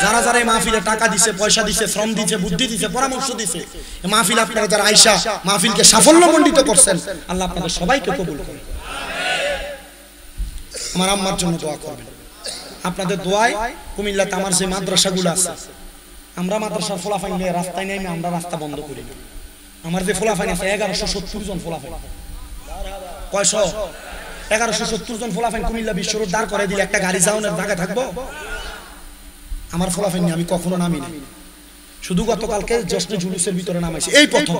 যারা যারা এই মাহফিলে টাকা দিছে, পয়সা দিছে, শ্রম দিছে, বুদ্ধি দিছে, পরামর্শ দিছে, এই মাহফিল আপনারা যারা আয়েশা মাহফিলকে সাফল্যমণ্ডিত করছেন, আল্লাহ আপনাদের সবাইকে কবুল করুন। আমার আম্মার জন্য দোয়া করবেন। আপনাদের দোয়ায় কুমিল্লাতে আমার যে মাদ্রাসাগুলো আছে, আমরা মাদ্রাসার ফলাফল নিয়ে রাস্তায় নেই, আমরা রাস্তা বন্ধ করি না। আমার যে ফলাফল আছে 1170 জন ফলাফল। কয়শ? 1170 জন ফলাফল কুমিল্লা বিশ্ব রোড দাঁড় করে দিলে একটা গাড়ি যাওয়ার জায়গা থাকবো? আমার ফলাফল নিয়ে আমি কখনো নামি না। শুধু গতকালকে জশ্নে জুলুসের ভিতরে নামাইছি, এই প্রথম।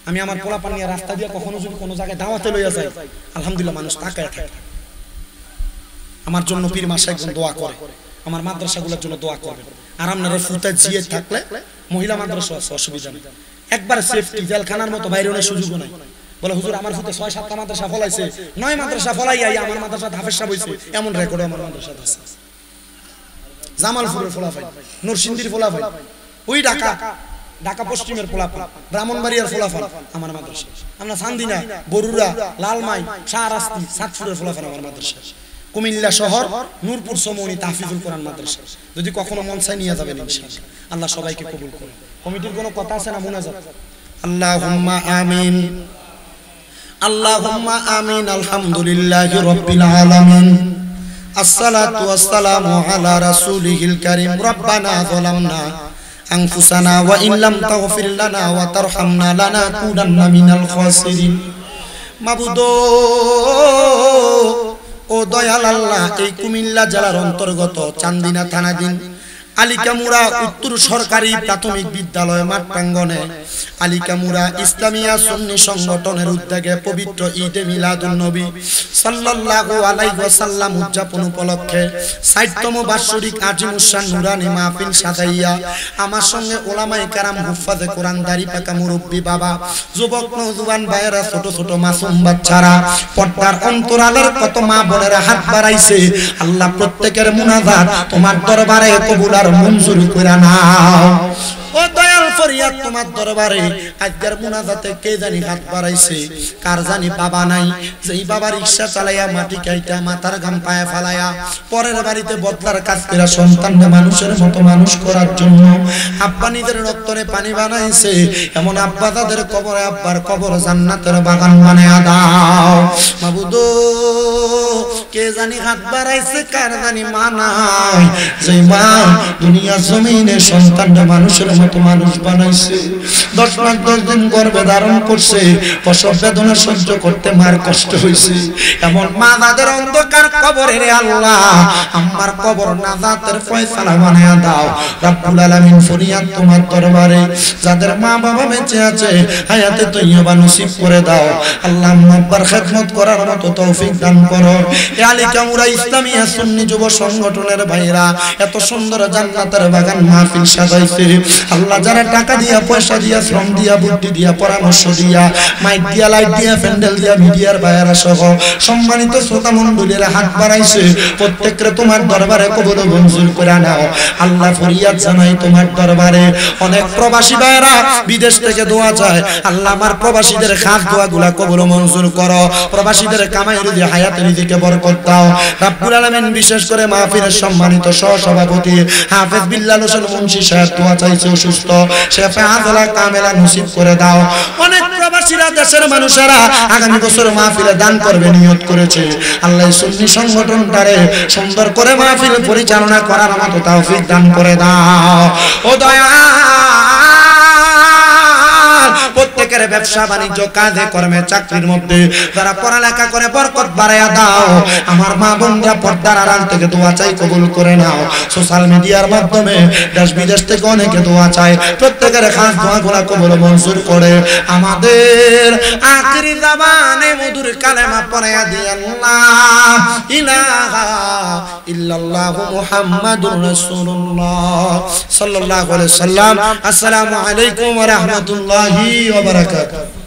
আমি আমার পোলাপান নিয়ে রাস্তা দিয়ে কখনো যদি কোনো জায়গায় দাওয়াতে লইয়া যাই, আলহামদুলিল্লাহ মানুষ তাকায় থাকে। আমার জন্য পীর মাশায়েখ দোয়া করে, আমার মাদ্রাসাগুলোর জন্য দোয়া করে। আর আপনারা ফুতে জিয়ে থাকলে মহিলা মাদ্রাসা আছে, অসুবিধা নেই। একবারে সেফটি, জেলখানার মতো বাইরে ওনার সুযোগ নাই। বলে হুজুর আমার ফুতে 6-7টা মাদ্রাসা ফলাইছে, 9 মাদ্রাসা ফলাইয়া আমার মাদ্রাসা হাফেজ সাহেব হইছে, এমন রেকর্ড আমার মাদ্রাসা আছে। জামালপুরের ফলাফল, নরসিংদীর ফলাফল, ওই ঢাকা পশ্চিমের ফলাফল, ব্রাহ্মণবাড়িয়ার ফলাফল আমার মাদ্রাসা। আমরা চান্দিনা, বরুড়া, লালমাই, শাহরাস্তি, সাতপুরের ফলাফল আমার মাদ্রাসা। কুমিল্লা শহর নূরপুর সমনি তাহফিজুল কোরআন মাদ্রাসা। যদি কখনো মন চাই নিয়ে যাবেন ইনশাআল্লাহ। আল্লাহ সবাইকে কবুল করুন। কমিটির কোনো কথা আছে না? মুনাজাত। আল্লাহুম্মা আমিন, আল্লাহুম্মা আমিন। আলহামদুলিল্লাহি রাব্বিল আলামিন, আসসালাতু ওয়াসসালামু আলা রাসূলিহিল কারীম। রব্বানা যালামনা আনফুসানা ওয়া ইন লাম তাগফির লানা ওয়া তারহামনা লানাকুনান্না মিনাল খাসিরিন। মাবুদ ও দয়াল আল্লাহ, এই কুমিল্লা জেলার অন্তর্গত চান্দিনা থানাধীন আলিকামুরা উত্তর সরকারি প্রাথমিক বিদ্যালয় মাঠ প্রাঙ্গণে আলিকামুরা ইসলামিয়া সুন্নি সংগঠনের উদ্যোগে পবিত্র ঈদে মিলাদুন নবী সাল্লাল্লাহু আলাইহি ওয়াসাল্লাম উদযাপন উপলক্ষে 60তম বার্ষিক আজিমুসান নুরানি মাহফিল সাজাইয়া আমার সঙ্গে ওলামায়ে কেরাম, হুফাজে কোরআন, দাড়ি পাকা মুরব্বি বাবা, যুবক নওজোয়ান ভাইয়েরা, ছোট ছোট মাসুম বাচ্চারা, পর্দার অন্তরালের কত মা বোনেরা হাত বাড়াইছে। আল্লাহ প্রত্যেকের মুনাজাত তোমার দরবারে কবুল আর মঞ্জুর করে নাও। ও দয়াল ফরিয়াদ তোমার দরবারে। আজকের মুনাজাতে কে জানি হাত বাড়াইছে, কার জানি বাবা নাই, যেই বাবা রিকশা চালাইয়া মাটি কাইটা মাথার ঘাম পায়ে ফালাইয়া পরের বাড়িতে বদলার কাজ করে সন্তানকে মানুষের মতো মানুষ করার জন্য আব্বা নিজের রক্তরে পানি বানাইছে, এমন আব্বা তাদের কবরে আব্বার কবর জান্নাতের বাগান বানায়া দাও মাবুদ। কে জানি হাত বাড়াইছে, কার জানি মা নাই, যে মা দুনিয়া জমিনে সন্তানটা মানুষের মতো মানুষ বানাইছে, 10 মাস 10 দিন গর্ভে ধারণ করছে, প্রসব বেদনা সহ্য করতে মার কষ্ট হয়েছে, এমন মা তাদের অন্ধকার কবরে রে আল্লাহ আমার কবর নাজাতের ফয়সালা বানায়া দাও রব্বুল আলামিন। ফরিয়াদ তোমার দরবারে, যাদের মা বাবা বেঁচে আছে হায়াতে তৈয়বা নসিব করে দাও আল্লাহ, আব্বার খেদমত করার মতো তৌফিক দান করো। এ আলী কামুরা ইসলামিয়া সুন্নি যুব সংগঠনের ভাইরা এত সুন্দর জান্নাতের বাগান মাহফিল সাজাইছে আল্লাহ, যারা টাকা দিয়া পয়সা দিয়া শ্রম দিয়া বুদ্ধি দিয়া পরামর্শ দিয়া মাইক দিয়া লাইট দিয়া প্যান্ডেল দিয়া মিডিয়ার ভাইরা সহ সম্মানিত শ্রোতা মণ্ডলীরা হাত বাড়াইছে, প্রত্যেককে তোমার দরবারে কবুল মঞ্জুর করে নাও আল্লাহ। ফরিয়াদ জানাই তোমার দরবারে, অনেক প্রবাসী ভাইরা বিদেশ থেকে দোয়া চায় আল্লাহ, আমার প্রবাসীদের খাস দোয়াগুলা কবুল মঞ্জুর করো, প্রবাসীদের কামাই রুজি হায়াতে রিজিকে বরকত দাও রব্বুল আলামিন। বিশেষ করে মাহফিলের সম্মানিত সহসভাপতি হাফেজ বিল্লাল হোসেন মুন্সি সাহেব দোয়া চাইছে অসুস্থ, শেফা আজলা কামেলা নসিব করে দাও। অনেক প্রবাসীরা দেশের মানুষেরা আগামী বছর মাহফিলে দান করবে নিয়ত করেছে আল্লাহ, সুন্নি সংগঠনটারে সুন্দর করে মাহফিল পরিচালনা করার মতো তৌফিক দান করে দাও ও দয়া। প্রত্যেকের ব্যবসা বাণিজ্য কাজে কর্মে চাকরির মধ্যে যারা পড়ালেখা করে বরকত বাড়ায়া দাও। আমার মা বোনরা পর্দার আড়াল থেকে দোয়া চাই কবুল করে নাও। সোশ্যাল মিডিয়ার মাধ্যমে দেশ বিদেশ থেকে অনেকে দোয়া চায়, প্রত্যেকের খাস দোয়াগুলো কবুল মঞ্জুর করে আমাদের আখিরি জামানে মধুর কালেমা পড়ায়া দিয়ে আল্লাহ ইলাহা ইল্লাল্লাহু মুহাম্মাদুর রাসূলুল্লাহ সাল্লাল্লাহু আলাইহি ওয়াসাল্লাম। আসসালামু আলাইকুম ওয়া রাহমাতুল্লাহি ওয়া বারাকাতুহু।